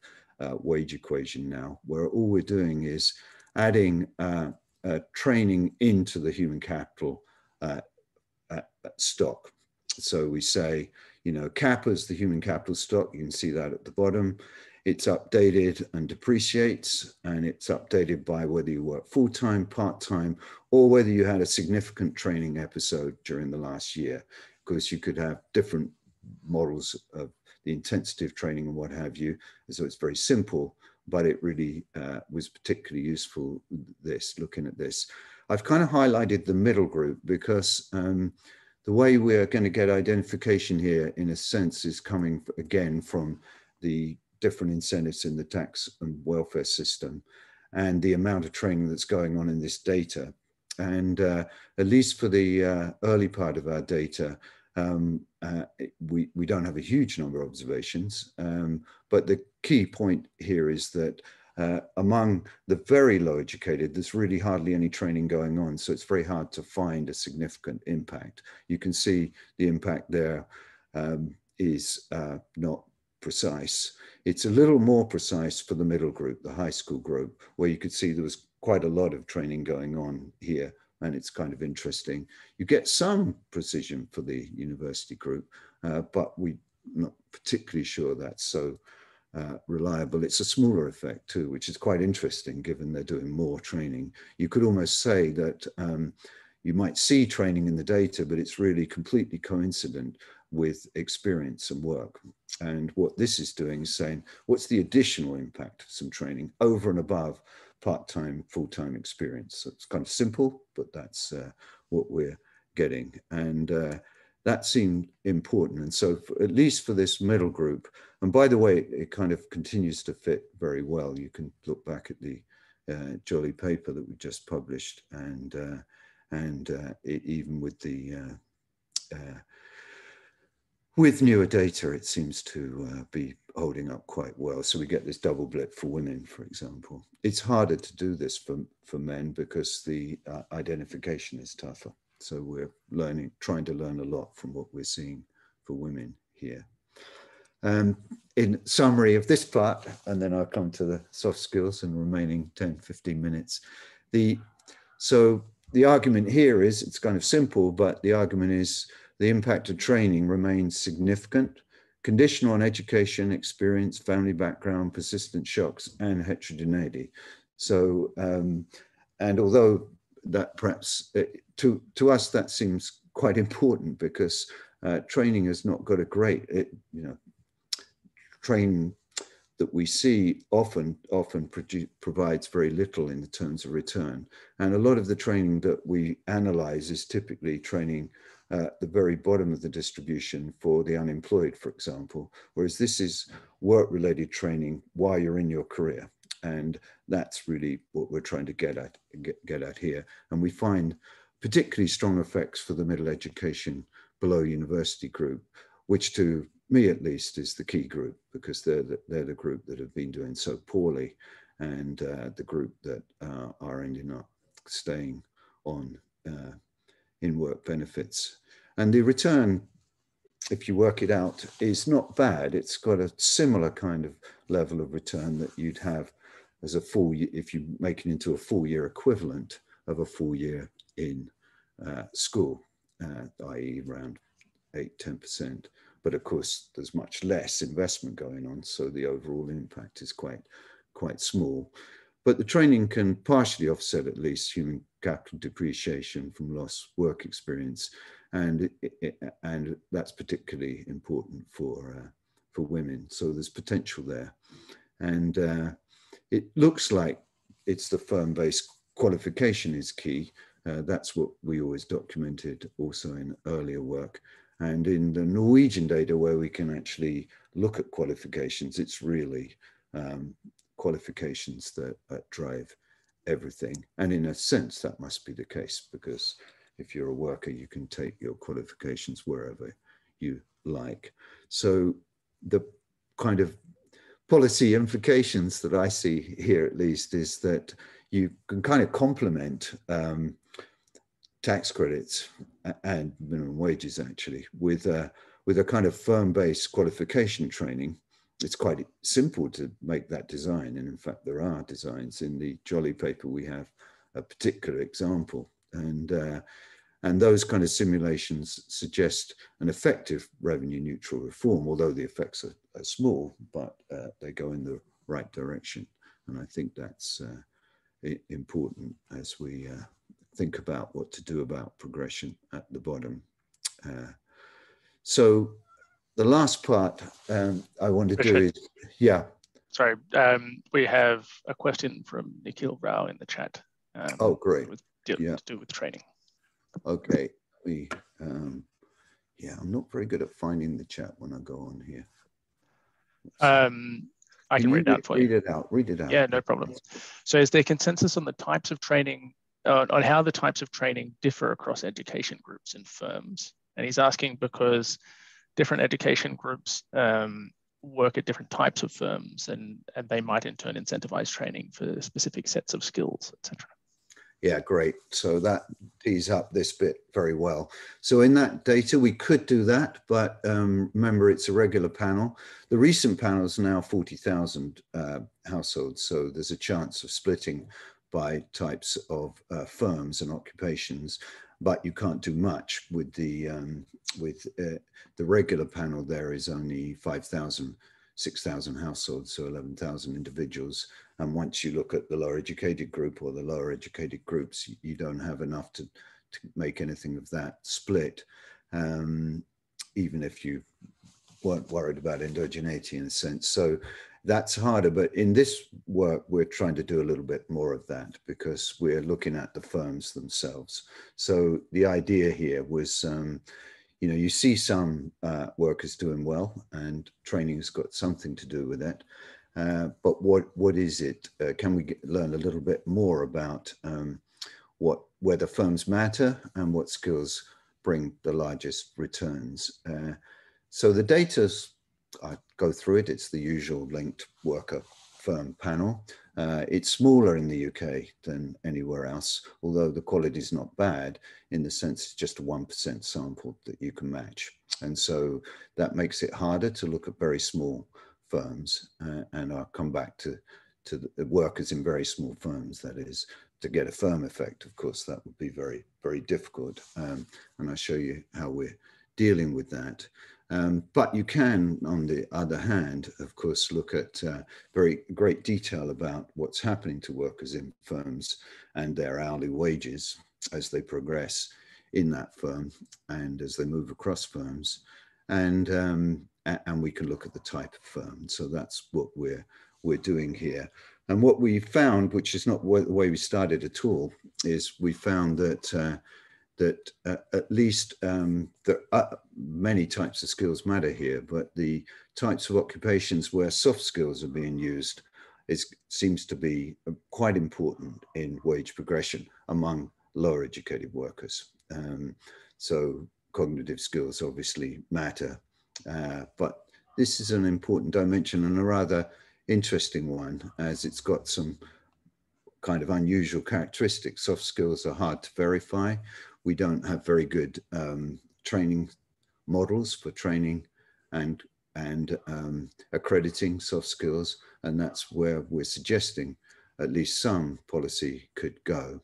wage equation now, where all we're doing is adding training into the human capital stock. So we say, you know, CAPA is the human capital stock. You can see that at the bottom. It's updated and depreciates, and it's updated by whether you work full-time, part-time, or whether you had a significant training episode during the last year, because you could have different models of the intensity of training and what have you. So it's very simple, but it really was particularly useful, looking at this. I've kind of highlighted the middle group because the way we're going to get identification here, in a sense, is coming again from the different incentives in the tax and welfare system and the amount of training that's going on in this data. And at least for the early part of our data, we don't have a huge number of observations, but the key point here is that among the very low educated, there's really hardly any training going on, so it's very hard to find a significant impact. You can see the impact there is not precise. It's a little more precise for the middle group, the high school group, where you could see there was quite a lot of training going on here, and it's kind of interesting. You get some precision for the university group, but we're not particularly sure that's so reliable. It's a smaller effect too, which is quite interesting given they're doing more training. You could almost say that you might see training in the data, but it's really completely coincident with experience and work. And what this is doing is saying, what's the additional impact of some training over and above part-time, full-time experience? So it's kind of simple, but that's what we're getting. And that seemed important. And so at least for this middle group, and by the way, it kind of continues to fit very well. You can look back at the Jolly paper that we just published, and even with the with newer data, it seems to be holding up quite well. So we get this double blip for women, for example. It's harder to do this for men because the identification is tougher. So we're trying to learn a lot from what we're seeing for women here. In summary of this part, and then I'll come to the soft skills in the remaining 10, 15 minutes. So the argument here is, it's kind of simple, but the argument is the impact of training remains significant, conditional on education, experience, family background, persistent shocks, and heterogeneity. So, and although that perhaps, to us, that seems quite important because training has not got a great, training that we see often provides very little in the terms of return. And a lot of the training that we analyze is typically training at the very bottom of the distribution for the unemployed, for example, whereas this is work-related training while you're in your career. And that's really what we're trying to get at here. And we find particularly strong effects for the middle education below university group, which to me at least is the key group, because they're the group that have been doing so poorly, and the group that are ending up staying on in work benefits. And the return, if you work it out, is not bad. It's got a similar kind of level of return that you'd have as a full year, if you make it into a full year equivalent of a full year in school, i.e. around 8–10%. But of course, there's much less investment going on, so the overall impact is quite small. But the training can partially offset at least human capital depreciation from lost work experience, and that's particularly important for women. So there's potential there, and it looks like it's the firm-based qualification is key. That's what we always documented also in earlier work. And in the Norwegian data, where we can actually look at qualifications, it's really qualifications that drive everything. And in a sense, that must be the case, because if you're a worker, you can take your qualifications wherever you like. So the kind of policy implications that I see here, at least, is that you can kind of complement tax credits and minimum wages actually with a kind of firm-based qualification training. It's quite simple to make that design, and in fact there are designs. In the Jolly paper we have a particular example, and those kind of simulations suggest an effective revenue neutral reform, although the effects are small, but they go in the right direction. And I think that's important as we think about what to do about progression at the bottom. So the last part I want to do is, yeah. Sorry, we have a question from Nikhil Rao in the chat. Oh, great. To do with training. Okay, yeah, I'm not very good at finding the chat when I go on here. I can read it out for you. Read it out. Yeah, no problem. So is there consensus on the types of training, on how the types of training differ across education groups and firms? And he's asking because different education groups work at different types of firms, and they might in turn incentivize training for specific sets of skills, etc. Yeah, great. So that tees up this bit very well. So in that data, we could do that, but remember, it's a regular panel. The recent panel is now 40,000 households. So there's a chance of splitting by types of firms and occupations, but you can't do much with the regular panel. There is only 5,000, 6,000 households, so 11,000 individuals. And once you look at the lower educated group or the lower educated groups, you don't have enough to make anything of that split, even if you weren't worried about endogeneity in a sense. So that's harder, but in this work, we're trying to do a little bit more of that because we're looking at the firms themselves. So the idea here was, you know, you see some workers doing well, and training's got something to do with it. But what is it? Can we learn a little bit more about whether firms matter and what skills bring the largest returns? So the data's, I go through it, it's the usual linked worker firm panel. It's smaller in the UK than anywhere else, although the quality is not bad in the sense it's just a 1% sample that you can match. And so that makes it harder to look at very small firms. And I'll come back to the workers in very small firms, that is, to get a firm effect. Of course, that would be very, very difficult. And I'll show you how we're dealing with that. But you can, on the other hand, of course, look at very great detail about what's happening to workers in firms and their hourly wages as they progress in that firm and as they move across firms. And we can look at the type of firm. So that's what we're doing here. And what we found, which is not the way we started at all, is we found that that at least many types of skills matter here, but the types of occupations where soft skills are being used seems to be quite important in wage progression among lower educated workers. So cognitive skills obviously matter, but this is an important dimension and a rather interesting one, as it's got some kind of unusual characteristics. Soft skills are hard to verify. We don't have very good training models for training and accrediting soft skills, and that's where we're suggesting at least some policy could go.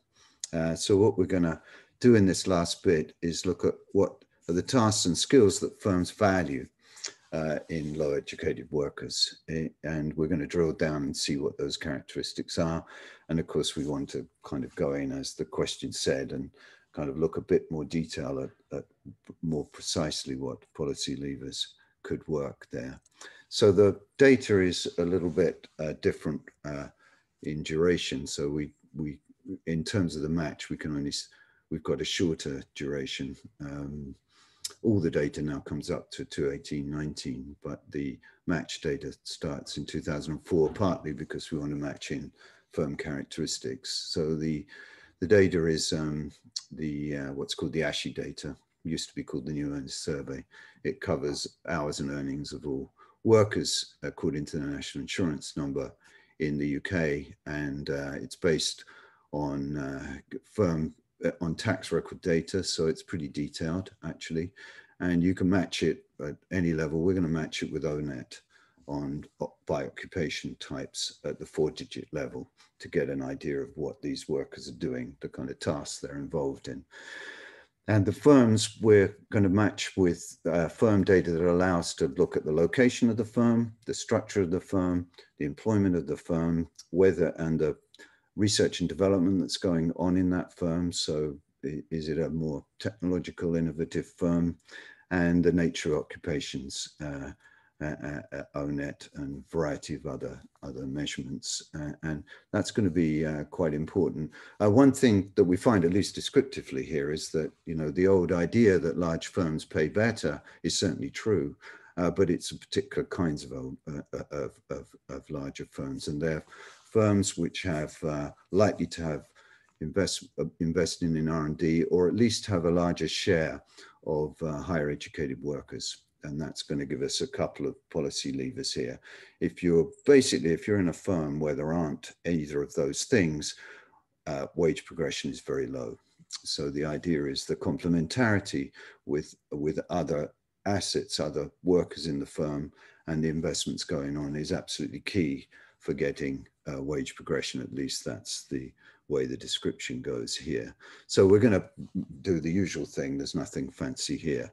So what we're going to do in this last bit is look at what are the tasks and skills that firms value in low educated workers, and we're going to drill down and see what those characteristics are. And of course we want to kind of go in, as the question said, and kind of look a bit more detail at more precisely what policy levers could work there. So the data is a little bit different in duration. So we in terms of the match, we've got a shorter duration. All the data now comes up to 2018-19, but the match data starts in 2004, partly because we want to match in firm characteristics. So the data is what's called the ASHE data, used to be called the New Earners Survey. It covers hours and earnings of all workers according to the National Insurance Number in the UK, and it's based on on tax record data, so it's pretty detailed actually, and you can match it at any level. We're going to match it with ONET by occupation types at the 4-digit level to get an idea of what these workers are doing, the kind of tasks they're involved in. And the firms we're going to match with firm data that allow us to look at the location of the firm, the structure of the firm, the employment of the firm, whether and the research and development that's going on in that firm. So is it a more technological, innovative firm? And the nature of occupations, ONET, and variety of other measurements. And that's going to be quite important. One thing that we find, at least descriptively here, is that, you know, the old idea that large firms pay better is certainly true, but it's a particular kinds of larger firms, and they're firms which have likely to have investing in R&D, or at least have a larger share of higher educated workers. And that's going to give us a couple of policy levers here. If you're in a firm where there aren't either of those things, wage progression is very low. So the idea is the complementarity with other assets, other workers in the firm, and the investments going on is absolutely key for getting wage progression. At least that's the way the description goes here. So we're going to do the usual thing. There's nothing fancy here,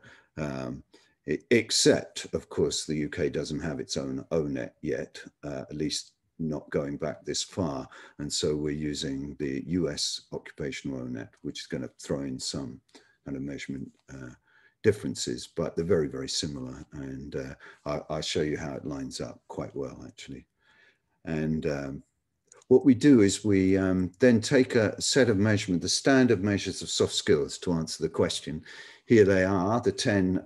except, of course, the UK doesn't have its own ONET yet, at least not going back this far. And so we're using the US occupational ONET, which is going to throw in some kind of measurement differences, but they're very, very similar. And I'll show you how it lines up quite well, actually. And what we do is we then take a set of measurements, the standard measures of soft skills, to answer the question. Here they are, the 10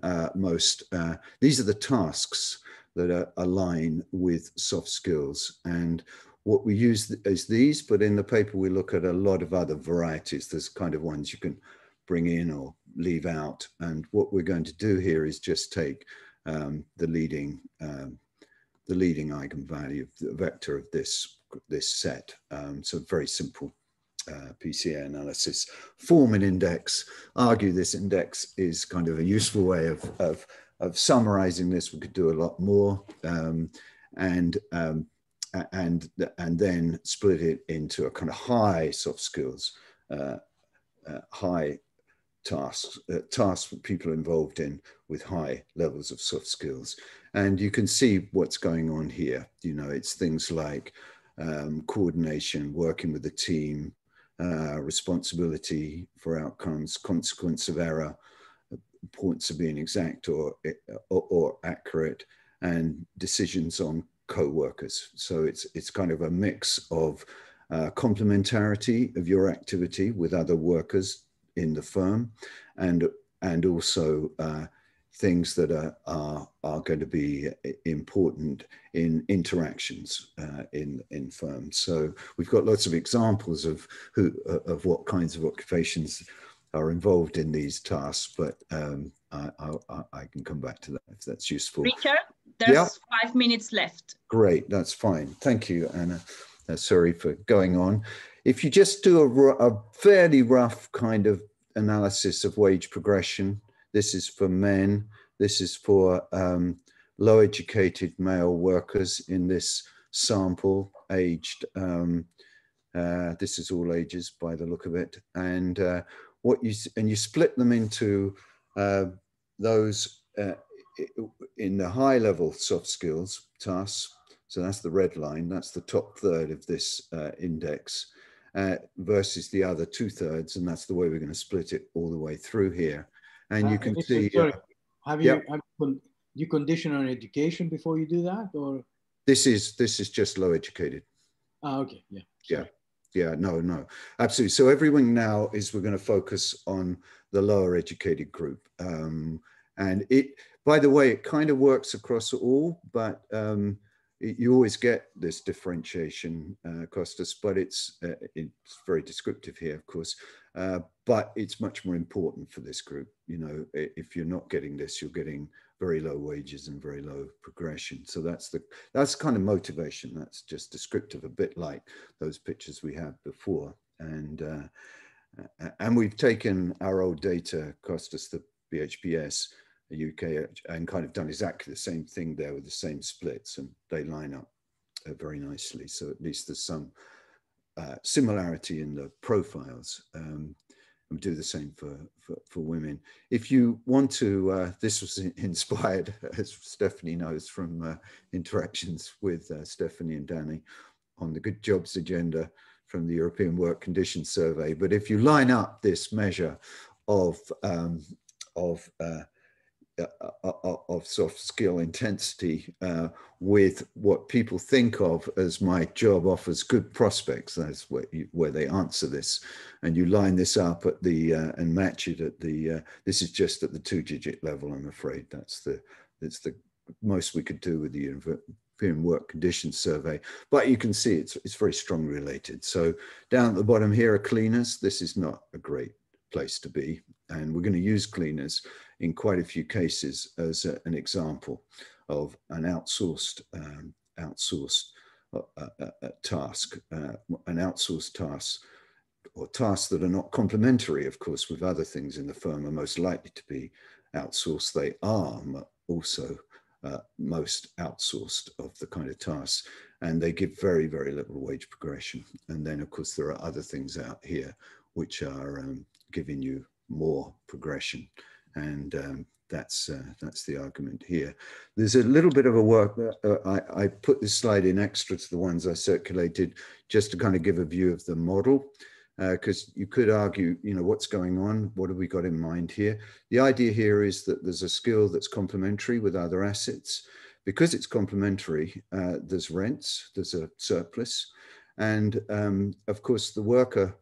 these are the tasks that align with soft skills. And what we use is these, but in the paper we look at a lot of other varieties. There's kind of ones you can bring in or leave out. And what we're going to do here is just take the leading eigenvalue, the vector of this set. So very simple PCA analysis. Form an index, argue this index is kind of a useful way of summarizing this. We could do a lot more, and then split it into a kind of high soft skills, high tasks for people involved in with high levels of soft skills. And you can see what's going on here. You know, it's things like coordination, working with the team, responsibility for outcomes, consequence of error, importance of being exact or accurate, and decisions on co-workers. So it's kind of a mix of complementarity of your activity with other workers in the firm, and also things that are going to be important in interactions in firms. So we've got lots of examples of what kinds of occupations are involved in these tasks, but I can come back to that if that's useful. Richard, there's 5 minutes left. Great, that's fine. Thank you, Anna. Sorry for going on. If you just do a fairly rough kind of analysis of wage progression, this is for men, this is for low educated male workers in this sample, aged, this is all ages by the look of it. And you split them into those in the high level soft skills tasks. So that's the red line, that's the top third of this index versus the other 2/3. And that's the way we're going to split it all the way through here. And you can see. Sorry, have you condition on education before you do that, or? This is just low educated. Ah, okay, yeah. Sorry. Yeah, no, absolutely. So everything now is we're going to focus on the lower educated group. And it, by the way, it kind of works across all, but you always get this differentiation, Costas, but it's very descriptive here, of course, but it's much more important for this group. You know, if you're not getting this, you're getting very low wages and very low progression. So that's kind of motivation. That's just descriptive, a bit like those pictures we had before. And we've taken our old data, Costas, the BHPS, the UK, and kind of done exactly the same thing there with the same splits, and they line up very nicely. So at least there's some similarity in the profiles. We do the same for women. If you want to, this was inspired, as Stephanie knows, from interactions with Stephanie and Danny on the Good Jobs agenda from the European Work Conditions Survey. But if you line up this measure of soft skill intensity with what people think of as my job offers good prospects, that's where they answer this, and you line this up at the and match it at the this is just at the 2-digit level. I'm afraid that's the most we could do with the European Work Conditions Survey, but you can see it's very strongly related. So down at the bottom here are cleaners. This is not a great place to be, and we're going to use cleaners in quite a few cases as an example of an outsourced task, an outsourced task, or tasks that are not complementary, of course, with other things in the firm are most likely to be outsourced. They are also most outsourced of the kind of tasks, and they give very, very little wage progression. And then, of course, there are other things out here which are giving you more progression. And that's the argument here. There's a little bit of a work, I put this slide in extra to the ones I circulated just to kind of give a view of the model, because you could argue, you know, what's going on? What have we got in mind here? The idea here is that there's a skill that's complementary with other assets. Because it's complementary, there's rents, there's a surplus. And of course, the worker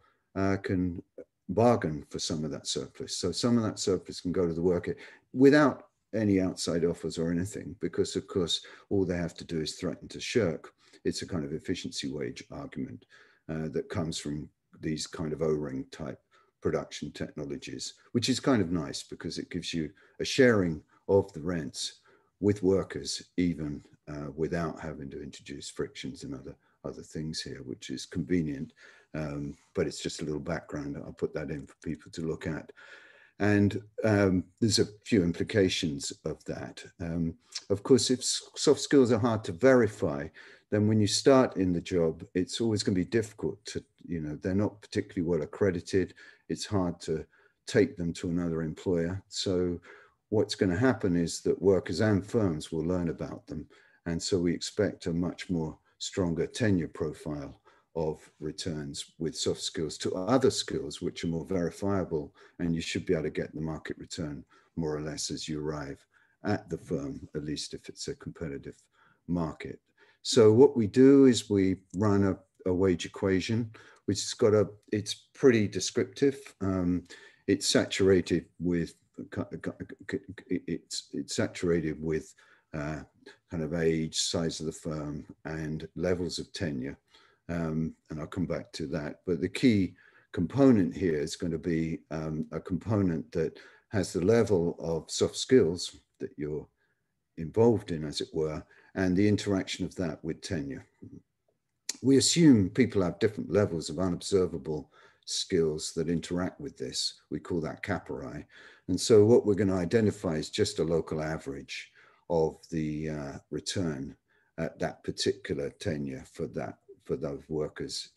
can bargain for some of that surplus. So some of that surplus can go to the worker without any outside offers or anything, because of course, all they have to do is threaten to shirk. It's a kind of efficiency wage argument that comes from these kind of O-ring type production technologies, which is kind of nice because it gives you a sharing of the rents with workers, even without having to introduce frictions and other things here, which is convenient. But it's just a little background. I'll put that in for people to look at. And there's a few implications of that. Of course, if soft skills are hard to verify, then when you start in the job, it's always going to be difficult to, you know, they're not particularly well accredited. It's hard to take them to another employer. So what's going to happen is that workers and firms will learn about them. And so we expect a much more stronger tenure profile of returns with soft skills to other skills, which are more verifiable, and you should be able to get the market return more or less as you arrive at the firm, at least if it's a competitive market. So what we do is we run a wage equation, which has got it's pretty descriptive. it's saturated with it's saturated with kind of age, size of the firm, and levels of tenure. And I'll come back to that. But the key component here is going to be a component that has the level of soft skills that you're involved in, as it were, and the interaction of that with tenure. We assume people have different levels of unobservable skills that interact with this. We call that capillary. And so what we're going to identify is just a local average of the return at that particular tenure for those workers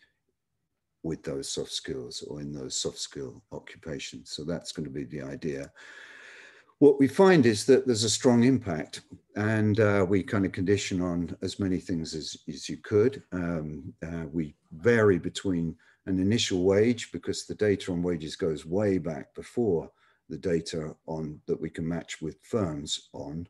with those soft skills or in those soft skill occupations. So that's going to be the idea. What we find is that there's a strong impact, and we kind of condition on as many things as you could. We vary between an initial wage, because the data on wages goes way back before the data on that we can match with firms on.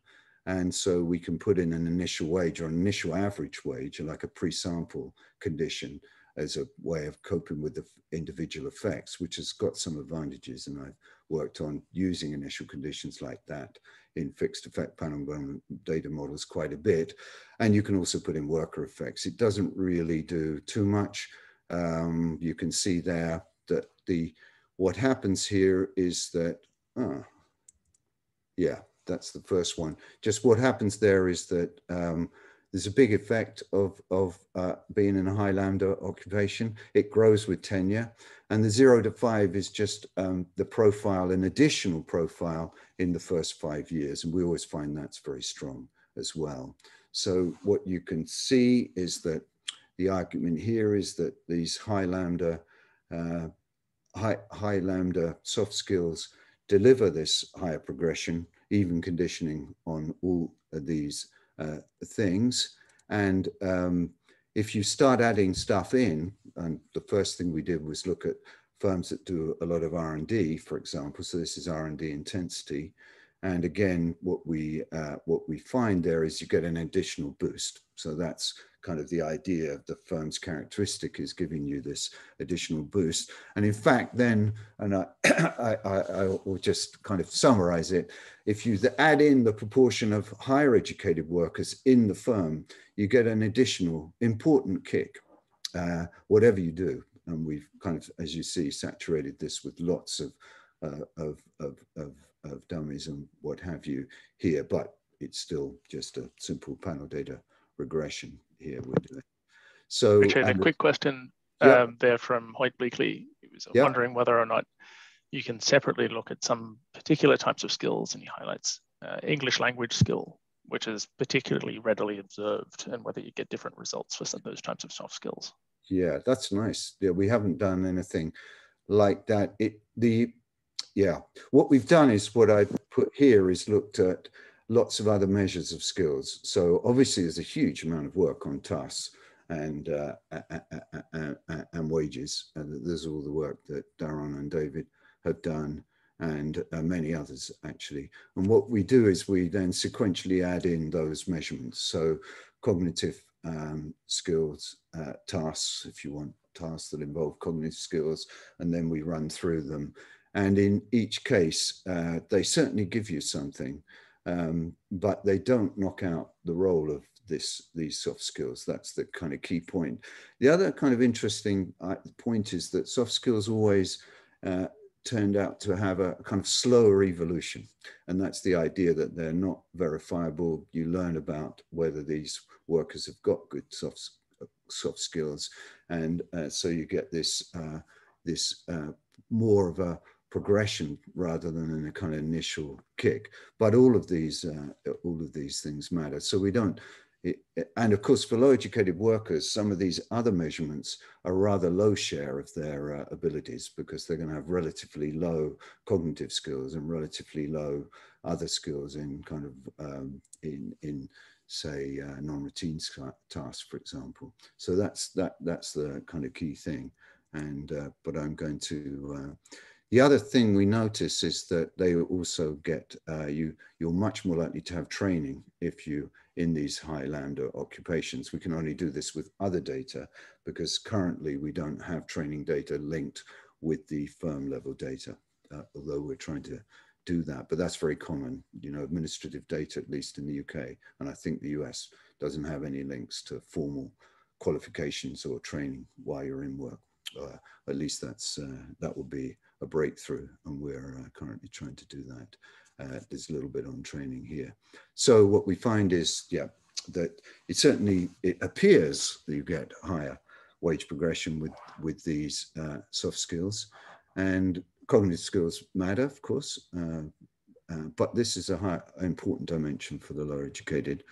And so we can put in an initial wage or an initial average wage, like a pre-sample condition, as a way of coping with the individual effects, which has got some advantages. And I've worked on using initial conditions like that in fixed effect panel data models quite a bit. And you can also put in worker effects. It doesn't really do too much. You can see there that what happens here is that, yeah, that's the first one. Just what happens there is that there's a big effect of being in a high lambda occupation. It grows with tenure, and the 0 to 5 is just the profile, an additional profile in the first 5 years. And we always find that's very strong as well. So what you can see is that the argument here is that these high lambda soft skills deliver this higher progression, even conditioning on all of these things. And if you start adding stuff in, and the first thing we did was look at firms that do a lot of R&D, for example. So this is R&D intensity. And again, what we find there is you get an additional boost. So that's kind of the idea of the firm's characteristic, is giving you this additional boost. And in fact, then, and I will just kind of summarize it, if you add in the proportion of higher educated workers in the firm, you get an additional important kick, whatever you do. And we've kind of, as you see, saturated this with lots of dummies and what have you here, but it's still just a simple panel data regression here we're doing. So Richard, a quick question there from Hoyt Bleakley. He was wondering whether or not you can separately look at some particular types of skills, and he highlights English language skill, which is particularly readily observed, and whether you get different results for some of those types of soft skills. Yeah, that's nice. Yeah, we haven't done anything like that. What we've done is, what I put here is looked at lots of other measures of skills. So obviously there's a huge amount of work on tasks and wages. There's all the work that Darren and David have done, and many others actually. And what we do is we then sequentially add in those measurements. So cognitive skills, tasks, if you want, tasks that involve cognitive skills, and then we run through them. And in each case, they certainly give you something, but they don't knock out the role of these soft skills. That's the kind of key point. The other kind of interesting point is that soft skills always turned out to have a kind of slower evolution. And that's the idea that they're not verifiable. You learn about whether these workers have got good soft skills. And so you get this, more of a progression rather than in a kind of initial kick. But all of these things matter. So we don't, and of course, for low educated workers, some of these other measurements are rather low share of their abilities, because they're going to have relatively low cognitive skills and relatively low other skills in kind of in say non-routine tasks, for example. So that's the kind of key thing. And but I'm going to. The other thing we notice is that they also get, you're much more likely to have training if you in these high lambda occupations. We can only do this with other data, because currently we don't have training data linked with the firm level data. although we're trying to do that, but that's very common, you know, administrative data, at least in the UK. And I think the US doesn't have any links to formal qualifications or training while you're in work. At least that would be a breakthrough, and we're currently trying to do that. There's a little bit on training here. So what we find is, yeah, that it appears that you get higher wage progression with these soft skills, and cognitive skills matter, of course, but this is a important dimension for the lower educated.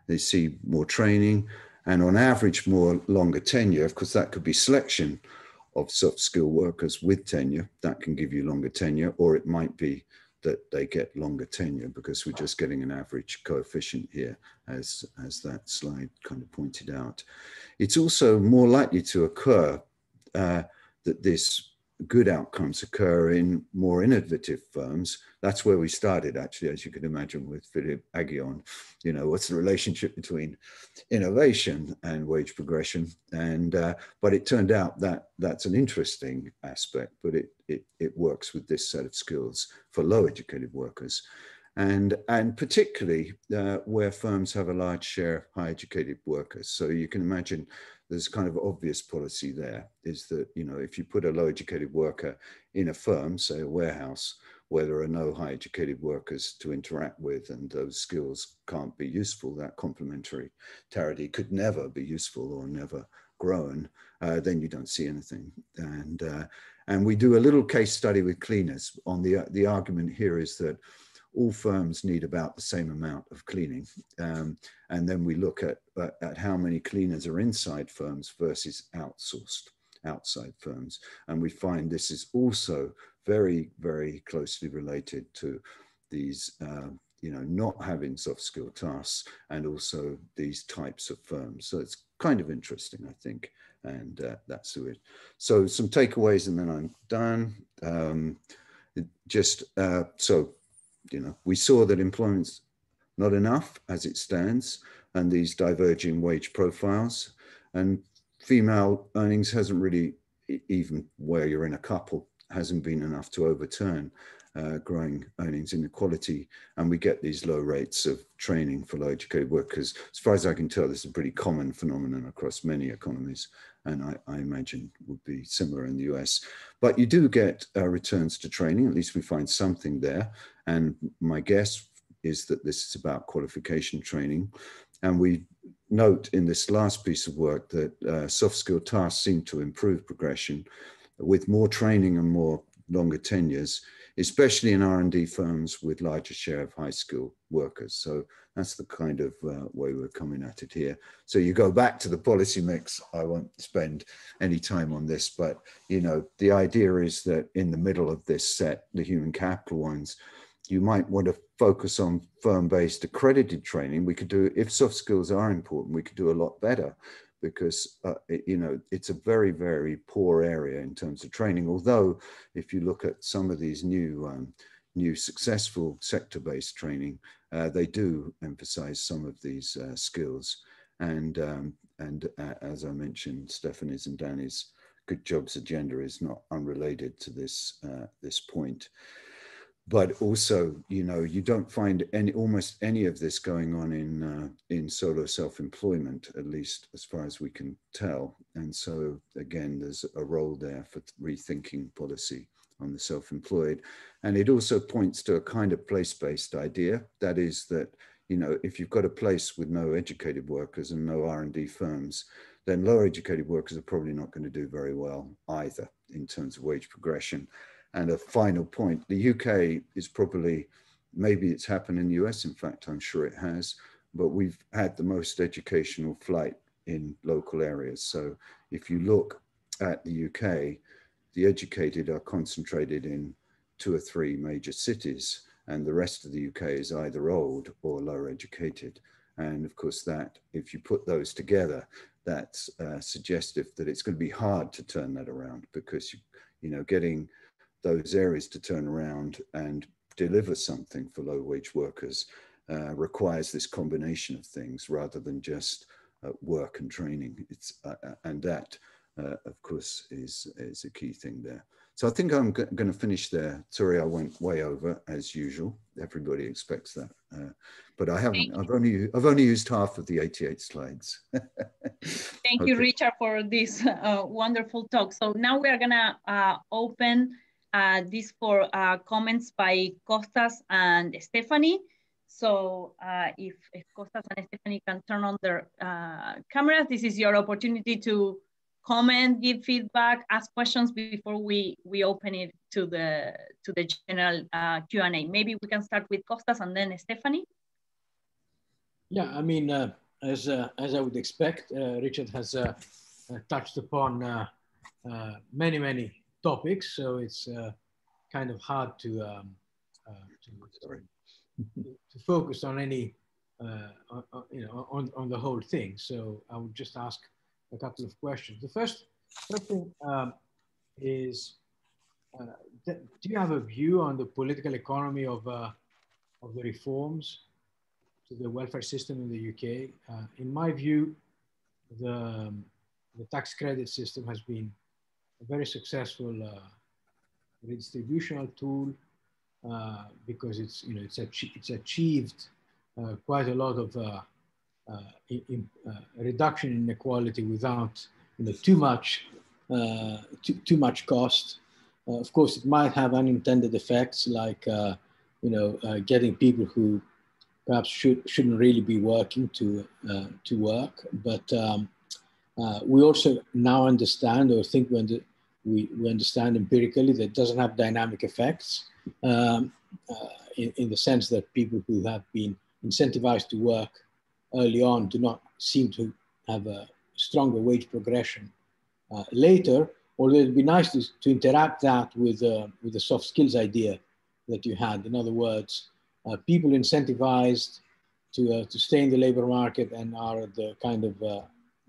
They see more training, and on average more longer tenure. Of course, that could be selection of soft skill workers with tenure. That can give you longer tenure, or it might be that they get longer tenure because we're just getting an average coefficient here, as that slide kind of pointed out. It's also more likely to occur that this good outcomes occur in more innovative firms. That's where we started, actually, as you can imagine, with Philip Aguillon. You know, what's the relationship between innovation and wage progression? And but it turned out that that's an interesting aspect, but it works with this set of skills for low educated workers. And particularly where firms have a large share of high educated workers. So you can imagine there's kind of obvious policy there, is that, you know, if you put a low educated worker in a firm, say a warehouse, where there are no high educated workers to interact with, and those skills can't be useful, that complementarity could never be useful or never grown, then you don't see anything. And we do a little case study with cleaners on the argument here is that all firms need about the same amount of cleaning. And then we look at how many cleaners are inside firms versus outsourced outside firms. And we find this is also very, very closely related to these, you know, not having soft skill tasks and also these types of firms. So it's kind of interesting, I think. And that's it. So some takeaways and then I'm done. So, you know, we saw that employment's not enough as it stands, and these diverging wage profiles, and female earnings hasn't really, even where you're in a couple, hasn't been enough to overturn growing earnings inequality, and we get these low rates of training for low educated workers. As far as I can tell, this is a pretty common phenomenon across many economies, and I imagine would be similar in the US. But you do get returns to training, at least we find something there. And my guess is that this is about qualification training. And we note in this last piece of work that soft skill tasks seem to improve progression with more training and more longer tenures, especially in R&D firms with larger share of high skill workers. So that's the kind of way we're coming at it here. So you go back to the policy mix. I won't spend any time on this, but you know, the idea is that in the middle of this set, the human capital ones, you might want to focus on firm-based accredited training. We could do, if soft skills are important, we could do a lot better because, you know, it's a very, very poor area in terms of training. Although if you look at some of these new successful sector-based training, they do emphasize some of these skills. And as I mentioned, Stephanie's and Danny's Good Jobs agenda is not unrelated to this, this point. But also, you know, you don't find almost any of this going on in solo self-employment, at least as far as we can tell. And so, again, there's a role there for rethinking policy on the self-employed. And it also points to a kind of place-based idea. That is that, you know, if you've got a place with no educated workers and no R&D firms, then lower educated workers are probably not going to do very well either in terms of wage progression. And a final point, the UK is probably, maybe it's happened in the US, in fact, I'm sure it has, but we've had the most educational flight in local areas. So if you look at the UK, the educated are concentrated in 2 or 3 major cities, and the rest of the UK is either old or lower educated. And of course that, if you put those together, that's suggestive that it's going to be hard to turn that around because, you know, getting those areas to turn around and deliver something for low wage workers requires this combination of things rather than just work and training. It's and that of course, is a key thing there. So I think I'm going to finish there. Sorry, I went way over as usual. Everybody expects that, but I haven't. I've only used half of the 88 slides. Thank you, Richard, for this wonderful talk. So now we are gonna open this for comments by Costas and Stephanie. So if Costas and Stephanie can turn on their cameras, this is your opportunity to comment, give feedback, ask questions before we open it to the general Q&A. Maybe we can start with Costas and then Stephanie. Yeah, I mean, as I would expect, Richard has touched upon many topics, so it's kind of hard to focus on any on the whole thing. So I would just ask a couple of questions. The first thing is, do you have a view on the political economy of the reforms to the welfare system in the UK? In my view, the tax credit system has been a very successful redistributional tool because it's achieved quite a lot of reduction in inequality without too much cost. Of course, it might have unintended effects like getting people who perhaps shouldn't really be working to work. But we also now understand, or think we understand empirically, that it doesn't have dynamic effects in the sense that people who have been incentivized to work early on do not seem to have a stronger wage progression later, although it'd be nice to interact that with the soft skills idea that you had. In other words, people incentivized to stay in the labor market and are the kind of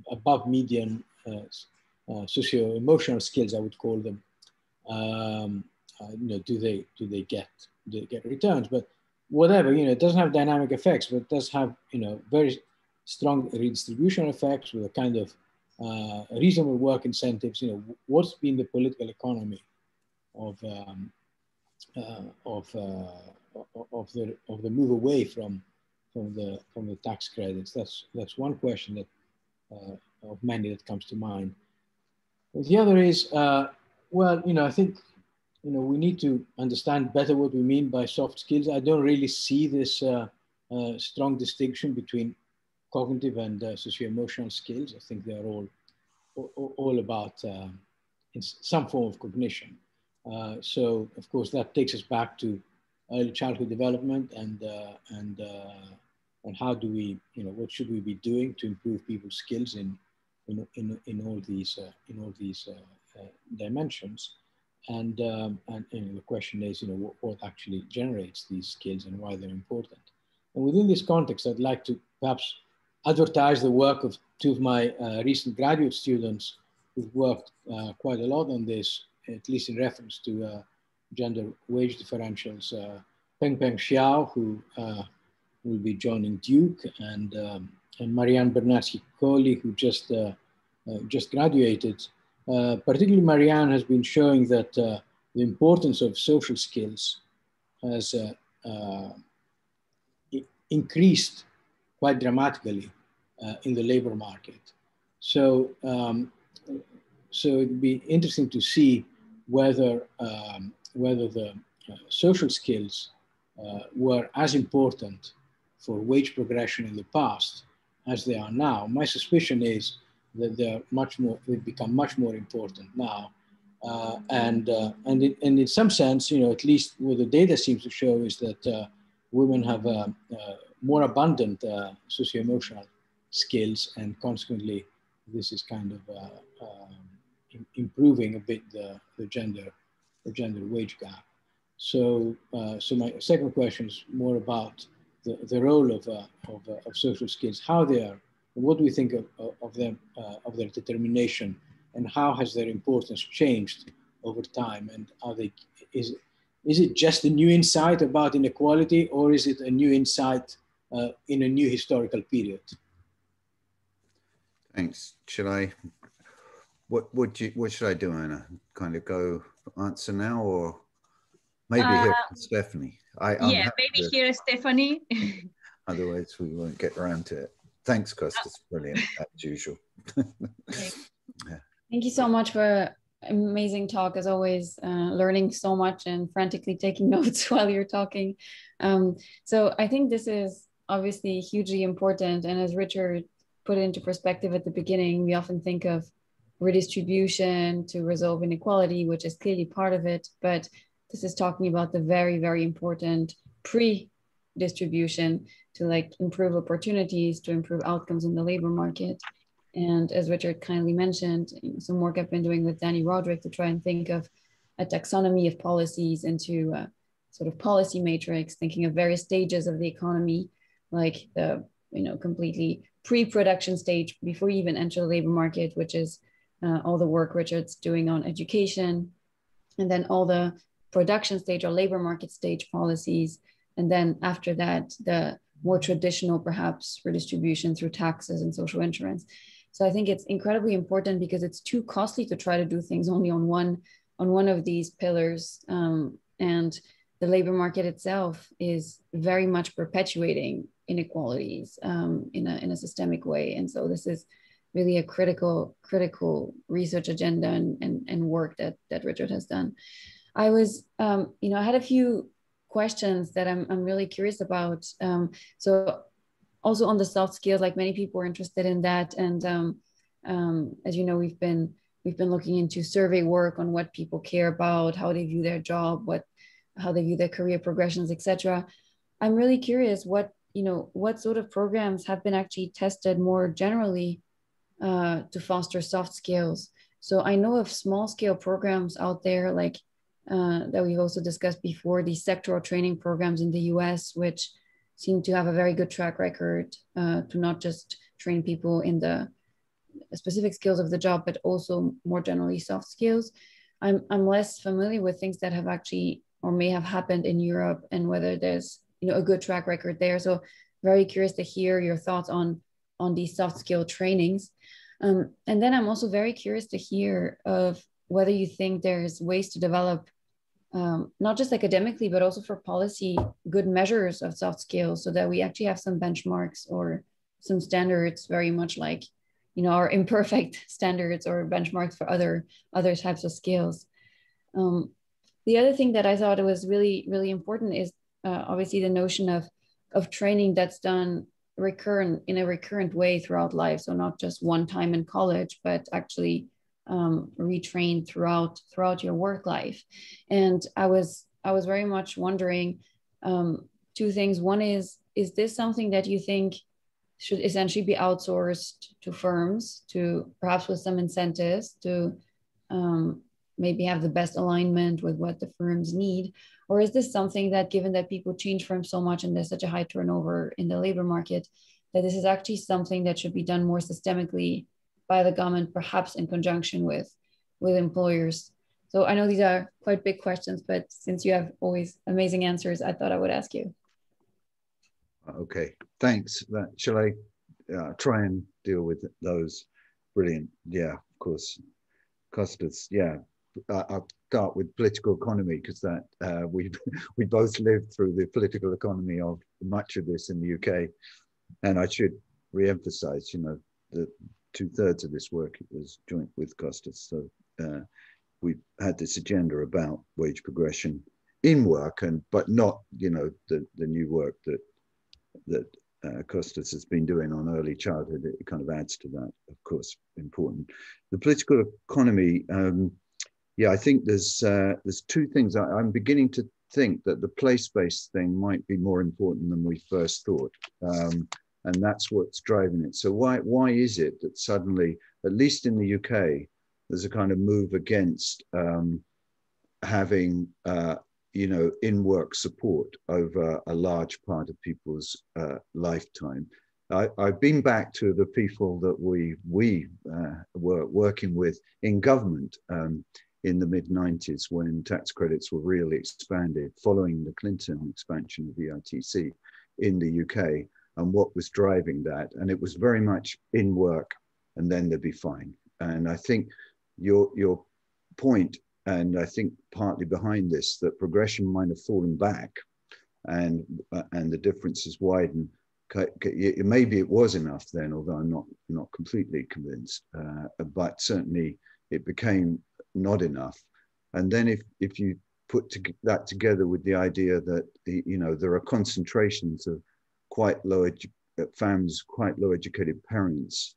above median socio-emotional skills, I would call them. Do they get returns? But whatever, it doesn't have dynamic effects, but it does have very strong redistribution effects with a kind of reasonable work incentives. What's been the political economy of the move away from the tax credits? That's one question that of many that comes to mind. The other is, well, I think we need to understand better what we mean by soft skills. I don't really see this strong distinction between cognitive and socio-emotional skills. I think they're all about in some form of cognition. So of course that takes us back to early childhood development and how do we, what should we be doing to improve people's skills in all these dimensions. And the question is, what actually generates these skills and why they're important. And within this context, I'd like to perhaps advertise the work of two of my recent graduate students who've worked quite a lot on this, at least in reference to gender wage differentials. Peng Xiao, who will be joining Duke, and Marianne Bernarski-Colli, who just graduated. Particularly Marianne has been showing that the importance of social skills has increased quite dramatically in the labor market. So, so it'd be interesting to see whether the social skills were as important for wage progression in the past as they are now. My suspicion is that they've become much more important now. And in some sense, at least what the data seems to show is that women have more abundant socio-emotional skills, and consequently, this is kind of improving a bit the gender wage gap. So, so my second question is more about the role of social skills, how they are. What do we think of them, of their determination, and how has their importance changed over time? And is it just a new insight about inequality, or is it a new insight in a new historical period? Thanks. Should I? What should I do, Anna? Kind of go answer now, or maybe hear from Stephanie? Yeah, maybe hear Stephanie. Otherwise, we won't get around to it. Thanks, Costas. Brilliant, as usual. Yeah. Thank you so much for amazing talk, as always, learning so much and frantically taking notes while you're talking. So I think this is obviously hugely important. And as Richard put it into perspective at the beginning, we often think of redistribution to resolve inequality, which is clearly part of it. But this is talking about the very, very important pre-distribution to like improve opportunities, to improve outcomes in the labor market. And as Richard kindly mentioned, some work I've been doing with Danny Roderick to try and think of a taxonomy of policies into a sort of policy matrix, thinking of various stages of the economy, like the completely pre-production stage before you even enter the labor market, which is all the work Richard's doing on education, and then all the production stage or labor market stage policies. And then after that, the more traditional, perhaps, redistribution through taxes and social insurance. So I think it's incredibly important because it's too costly to try to do things only on one of these pillars. And the labor market itself is very much perpetuating inequalities in a systemic way. And so this is really a critical research agenda and work that Richard has done. I was, I had a few questions that I'm really curious about. So also on the soft skills, like many people are interested in that. And as you know, we've been looking into survey work on what people care about, how they view their job, how they view their career progressions, etc. I'm really curious what sort of programs have been actually tested more generally to foster soft skills. So I know of small scale programs out there like that we've also discussed before, these sectoral training programs in the US, which seem to have a very good track record to not just train people in the specific skills of the job, but also more generally soft skills. I'm less familiar with things that have actually or may have happened in Europe and whether there's a good track record there. So very curious to hear your thoughts on these soft skill trainings. And then I'm also very curious to hear of whether you think there's ways to develop not just academically, but also for policy, good measures of soft skills so that we actually have some benchmarks or some standards, very much like, our imperfect standards or benchmarks for other types of skills. The other thing that I thought was really, really important is obviously the notion of training that's done in a recurrent way throughout life. So not just one time in college, but actually retrained throughout your work life. And I was very much wondering two things. One is this something that you think should essentially be outsourced to firms, to perhaps with some incentives to maybe have the best alignment with what the firms need? Or is this something that, given that people change firms so much and there's such a high turnover in the labor market, that this is actually something that should be done more systemically by the government, perhaps in conjunction with employers? So I know these are quite big questions, but since you have always amazing answers, I thought I would ask you. Okay, thanks. Shall I try and deal with those? Brilliant. Yeah, of course. Costas, yeah. I'll start with political economy because that we both lived through the political economy of much of this in the UK. And I should re-emphasize, that 2/3 of this work was joint with Costas. So we had this agenda about wage progression in work, but not, the new work that Costas has been doing on early childhood. It kind of adds to that, of course, important. The political economy, I think there's two things. I'm beginning to think that the place-based thing might be more important than we first thought. And that's what's driving it. So why is it that suddenly, at least in the UK, there's a kind of move against having in-work support over a large part of people's lifetime? I've been back to the people that we were working with in government in the mid-90s when tax credits were really expanded following the Clinton expansion of the ITC in the UK, and what was driving that. And it was very much in work and then they'd be fine. And I think your point, and I think partly behind this, that progression might have fallen back, and the differences widen. Maybe it was enough then, although I'm not completely convinced. But certainly it became not enough. And then if you put that together with the idea that there are concentrations of quite low families, quite low educated parents,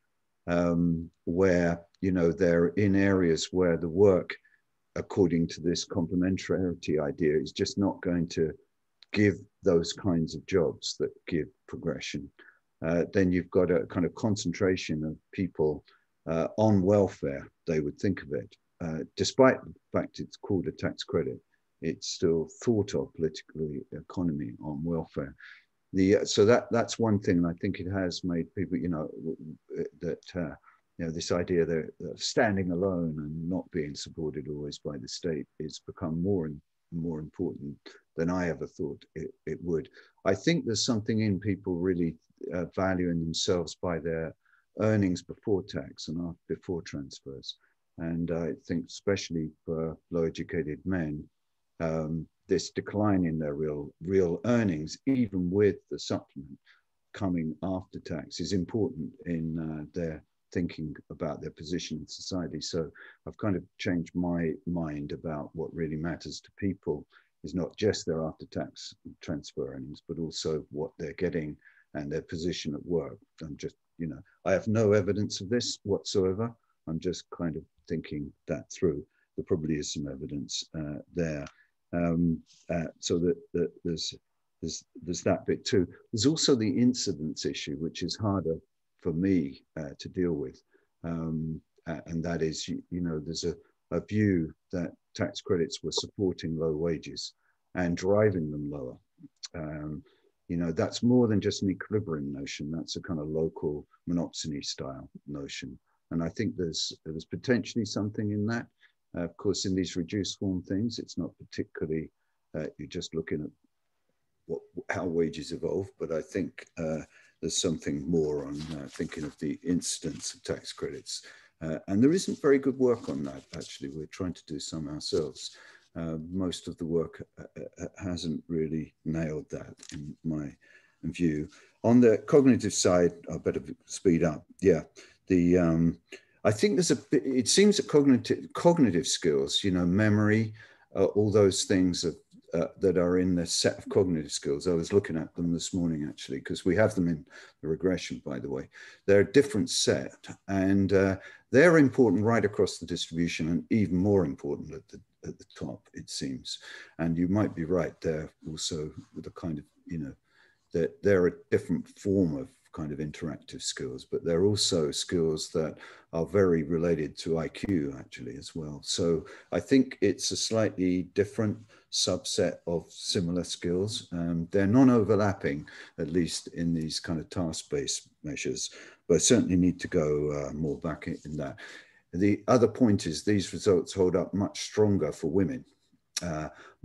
where they're in areas where the work, according to this complementarity idea, is just not going to give those kinds of jobs that give progression. Then you've got a kind of concentration of people on welfare, they would think of it. Despite the fact it's called a tax credit, it's still thought of politically economy on welfare. So that's one thing. I think it has made people, this idea that standing alone and not being supported always by the state is become more and more important than I ever thought it would. I think there's something in people really valuing themselves by their earnings before tax and before transfers. And I think especially for low educated men, this decline in their real earnings, even with the supplement coming after tax, is important in their thinking about their position in society. So I've kind of changed my mind about what really matters to people is not just their after-tax transfer earnings, but also what they're getting and their position at work. I'm just, I have no evidence of this whatsoever. I'm just kind of thinking that through. There probably is some evidence there. So that there's that bit too. There's also the incidence issue, which is harder for me to deal with. And that is, there's a view that tax credits were supporting low wages and driving them lower. That's more than just an equilibrium notion. That's a kind of local monopsony style notion. And I think there's potentially something in that. Of course, in these reduced form things, it's not particularly, you're just looking at how wages evolve, but I think there's something more on thinking of the incidence of tax credits. And there isn't very good work on that, actually. We're trying to do some ourselves. Most of the work hasn't really nailed that, in my view. On the cognitive side, I better speed up. Yeah, I think there's it seems that cognitive skills, memory, all those things that are in the set of cognitive skills. I was looking at them this morning, actually, because we have them in the regression, by the way. They're a different set, and they're important right across the distribution, and even more important at the top, it seems. And you might be right there also with the kind of, that they're a different form of kind of interactive skills, but they're also skills that are very related to IQ, actually, as well. So I think it's a slightly different subset of similar skills. They're non-overlapping, at least in these kind of task-based measures, but certainly need to go more back in that. The other point is these results hold up much stronger for women.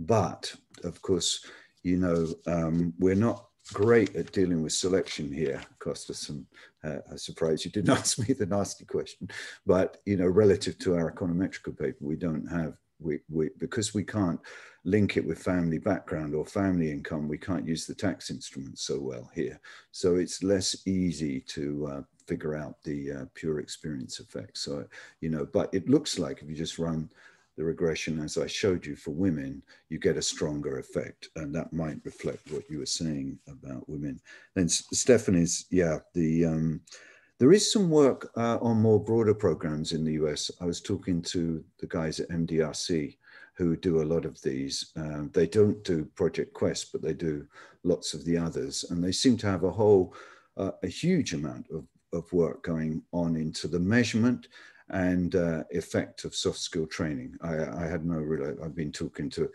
But of course, we're not great at dealing with selection here, Costas, and I'm surprised you didn't ask me the nasty question, but relative to our econometrical paper, we don't have, because we can't link it with family background or family income, we can't use the tax instruments so well here. So it's less easy to figure out the pure experience effect. So, but it looks like if you just run the regression as I showed you for women, you get a stronger effect, and that might reflect what you were saying about women. And Stephanie's, yeah, there is some work on more broader programs in the US. I was talking to the guys at MDRC who do a lot of these. They don't do Project Quest, but they do lots of the others, and they seem to have a huge amount of work going on into the measurement and effect of soft skill training. I had no real, I've been talking to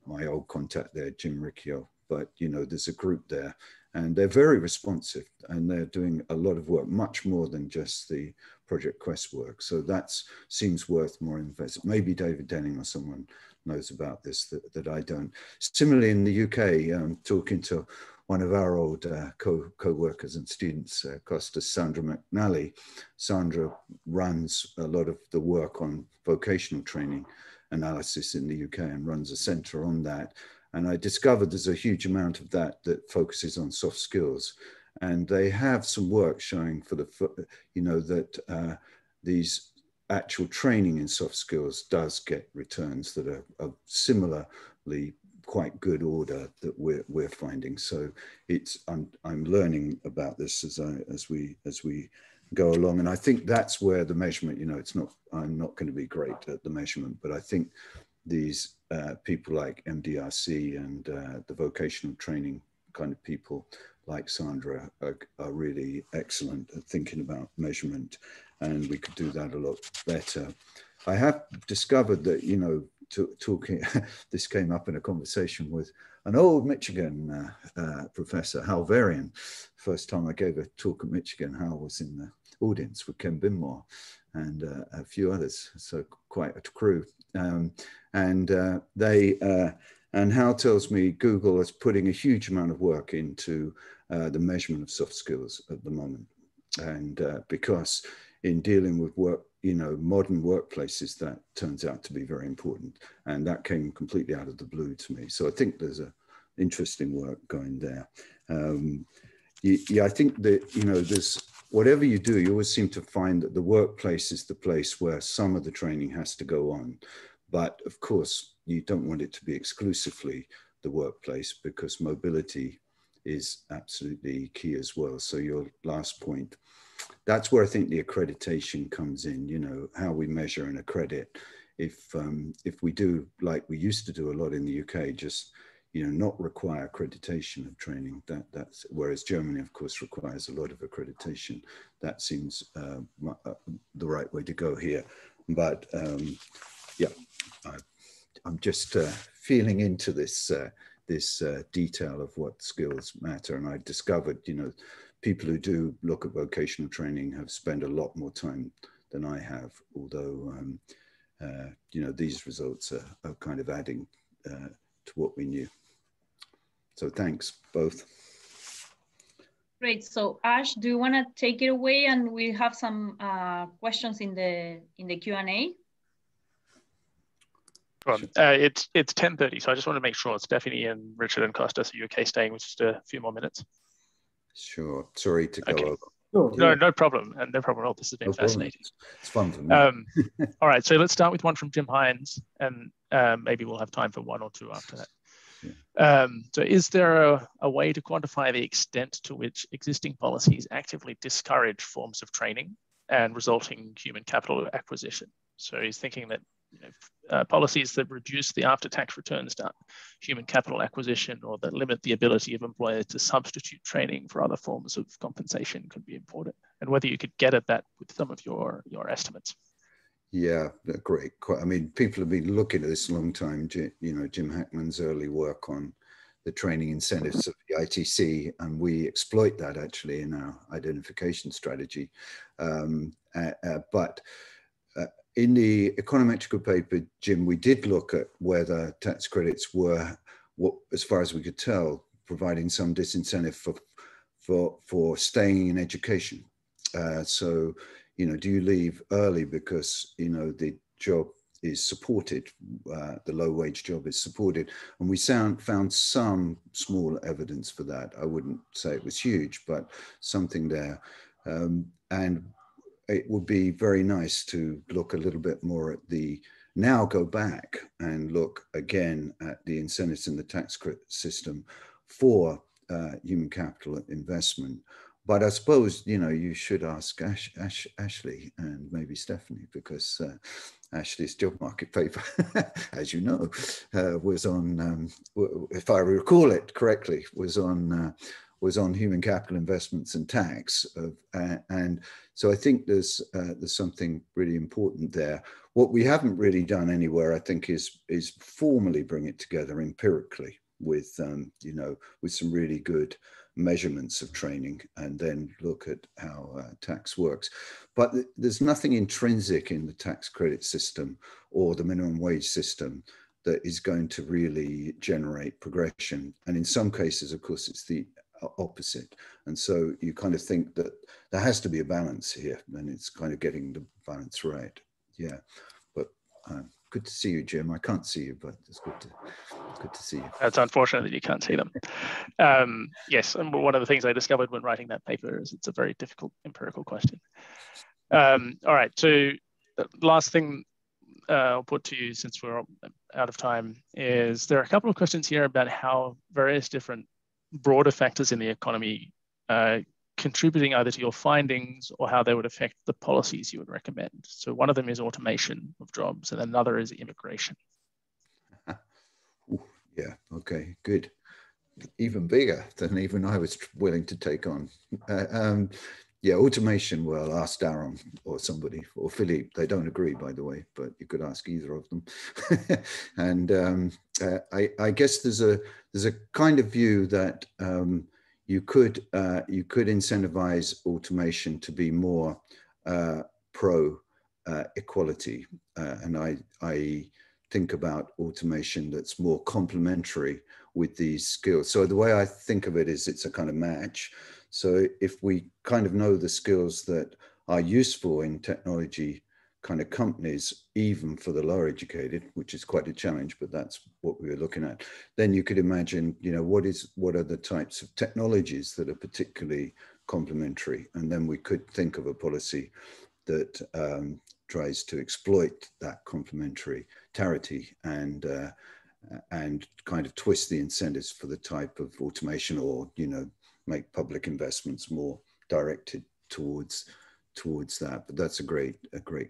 my old contact there, Jim Riccio, but there's a group there and they're very responsive and they're doing a lot of work, much more than just the Project Quest work. So that seems worth more investment. Maybe David Denning or someone knows about this that I don't. Similarly in the UK, talking to one of our old co-workers and students, Costas, Sandra McNally. Sandra runs a lot of the work on vocational training analysis in the UK and runs a centre on that. And I discovered there's a huge amount of that that focuses on soft skills. And they have some work showing for the, that these actual training in soft skills does get returns that are similarly quite good order that we're finding. So I'm learning about this as we go along, and I think that's where the measurement. I'm not going to be great at the measurement, but I think these people like MDRC and the vocational training kind of people like Sandra are really excellent at thinking about measurement, and we could do that a lot better. I have discovered that, talking, this came up in a conversation with an old Michigan professor, Hal Varian. First time I gave a talk at Michigan, Hal was in the audience with Ken Binmore and a few others, so quite a crew. And Hal tells me Google is putting a huge amount of work into the measurement of soft skills at the moment. And because in dealing with work, modern workplaces, that turns out to be very important. And that came completely out of the blue to me. So I think there's a interesting work going there. I think that, there's, whatever you do, you always seem to find that the workplace is the place where some of the training has to go on. But of course, you don't want it to be exclusively the workplace, because mobility is absolutely key as well. So your last point, that's where I think the accreditation comes in, how we measure and accredit. If we do, like we used to do a lot in the UK, just, not require accreditation of training, that's, whereas Germany, of course, requires a lot of accreditation. That seems the right way to go here. But yeah, I'm just feeling into this detail of what skills matter. And I discovered, people who do look at vocational training have spent a lot more time than I have, although, these results are kind of adding to what we knew. So thanks, both. Great. So Ash, do you want to take it away? And we have some questions in the Q&A. It's 10:30, so I just want to make sure Stephanie and Richard and Costas, are you okay staying with just a few more minutes? Sure. Sorry to go over. No, no problem. And no problem at all. This has been fascinating. It's fun for me. All right, so let's start with one from Jim Hines, and maybe we'll have time for one or two after that. Yeah. So is there a way to quantify the extent to which existing policies actively discourage forms of training and resulting human capital acquisition? So he's thinking that policies that reduce the after-tax returns to human capital acquisition, or that limit the ability of employers to substitute training for other forms of compensation, could be important, and whether you could get at that with some of your estimates. Yeah, great. I mean, people have been looking at this a long time. Jim Hackman's early work on the training incentives of the ITC, and we exploit that actually in our identification strategy. But in the econometrical paper, Jim, we did look at whether tax credits were, as far as we could tell, providing some disincentive for staying in education. So, do you leave early because, the job is supported, the low wage job is supported? And we found some small evidence for that. I wouldn't say it was huge, but something there. And it would be very nice to look a little bit more at go back and look again at the incentives in the tax credit system for human capital investment. But I suppose, you should ask Ashley and maybe Stephanie, because Ashley's job market paper, as you know, was on, if I recall it correctly, was on human capital investments and tax. And so I think there's something really important there. What we haven't really done anywhere, I think, is formally bring it together empirically with, with some really good measurements of training, and then look at how tax works. But there's nothing intrinsic in the tax credit system or the minimum wage system that is going to really generate progression. And in some cases, of course, it's the opposite. And so you kind of think that there has to be a balance here, and it's kind of getting the balance right. Yeah, but good to see you, Jim. I can't see you, but it's good to see you. It's unfortunate that you can't see them. Yes, and one of the things I discovered when writing that paper is it's a very difficult empirical question. All right, so the last thing I'll put to you, since we're out of time, is there are a couple of questions here about how various different broader factors in the economy contributing either to your findings or how they would affect the policies you would recommend. So one of them is automation of jobs, and another is immigration. Ooh, yeah, okay, good. Even bigger than even I was willing to take on. Yeah, automation, well, ask Darren or somebody, or Philippe. They don't agree, by the way, but you could ask either of them. And I guess there's a kind of view that you could incentivize automation to be more pro equality, and I think about automation that's more complementary with these skills. So the way I think of it is it's a kind of match. So if we kind of know the skills that are useful in technology kind of companies, even for the lower educated, which is quite a challenge, but that's what we were looking at, then you could imagine, you know, what are the types of technologies that are particularly complementary? And then we could think of a policy that tries to exploit that complementarity and kind of twist the incentives for the type of automation, or, you know, make public investments more directed towards that. But that's a great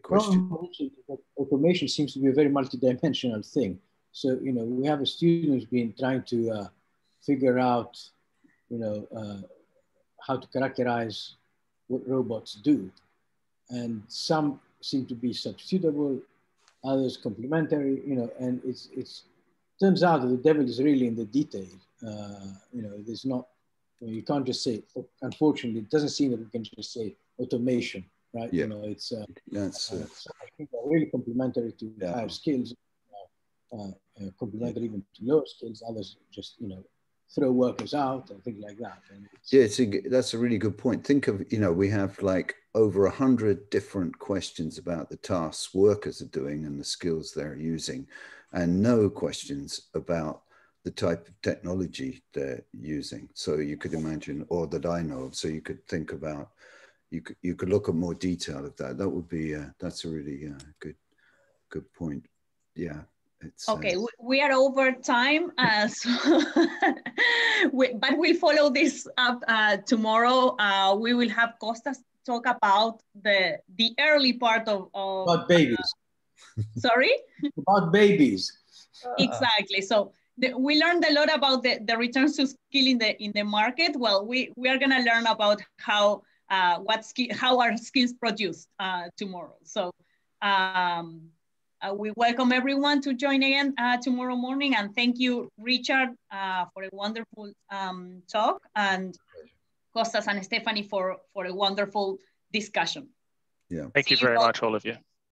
question. Well, automation seems to be a very multidimensional thing. So, you know, we have a student who's been trying to figure out, you know, how to characterize what robots do. And some seem to be substitutable, others complementary, you know, and it's turns out that the devil is really in the detail. You know, there's not, you can't just say, unfortunately, it doesn't seem that we can just say automation, right? Yeah. You know, it's, That's so I think they're really complementary to higher skills, complementary even to lower skills. Others just, you know, throw workers out and things like that. And that's a really good point. Think of, you know, we have like over 100 different questions about the tasks workers are doing and the skills they're using, and no questions about the type of technology they're using. So you could imagine, or that I know of, so you could think about, you could look at more detail of that. That would be, that's a really good point. Yeah. It's, okay, we are over time, so but we'll follow this up tomorrow. We will have Costas talk about the early part of about babies. Sorry? About babies. Exactly. So we learned a lot about the returns to skill in the market. Well, we are gonna learn about how our skills produced tomorrow. So we welcome everyone to join again tomorrow morning, and thank you, Richard, for a wonderful talk, and Costas and Stephanie for a wonderful discussion. Yeah. Thank you very much, all of you.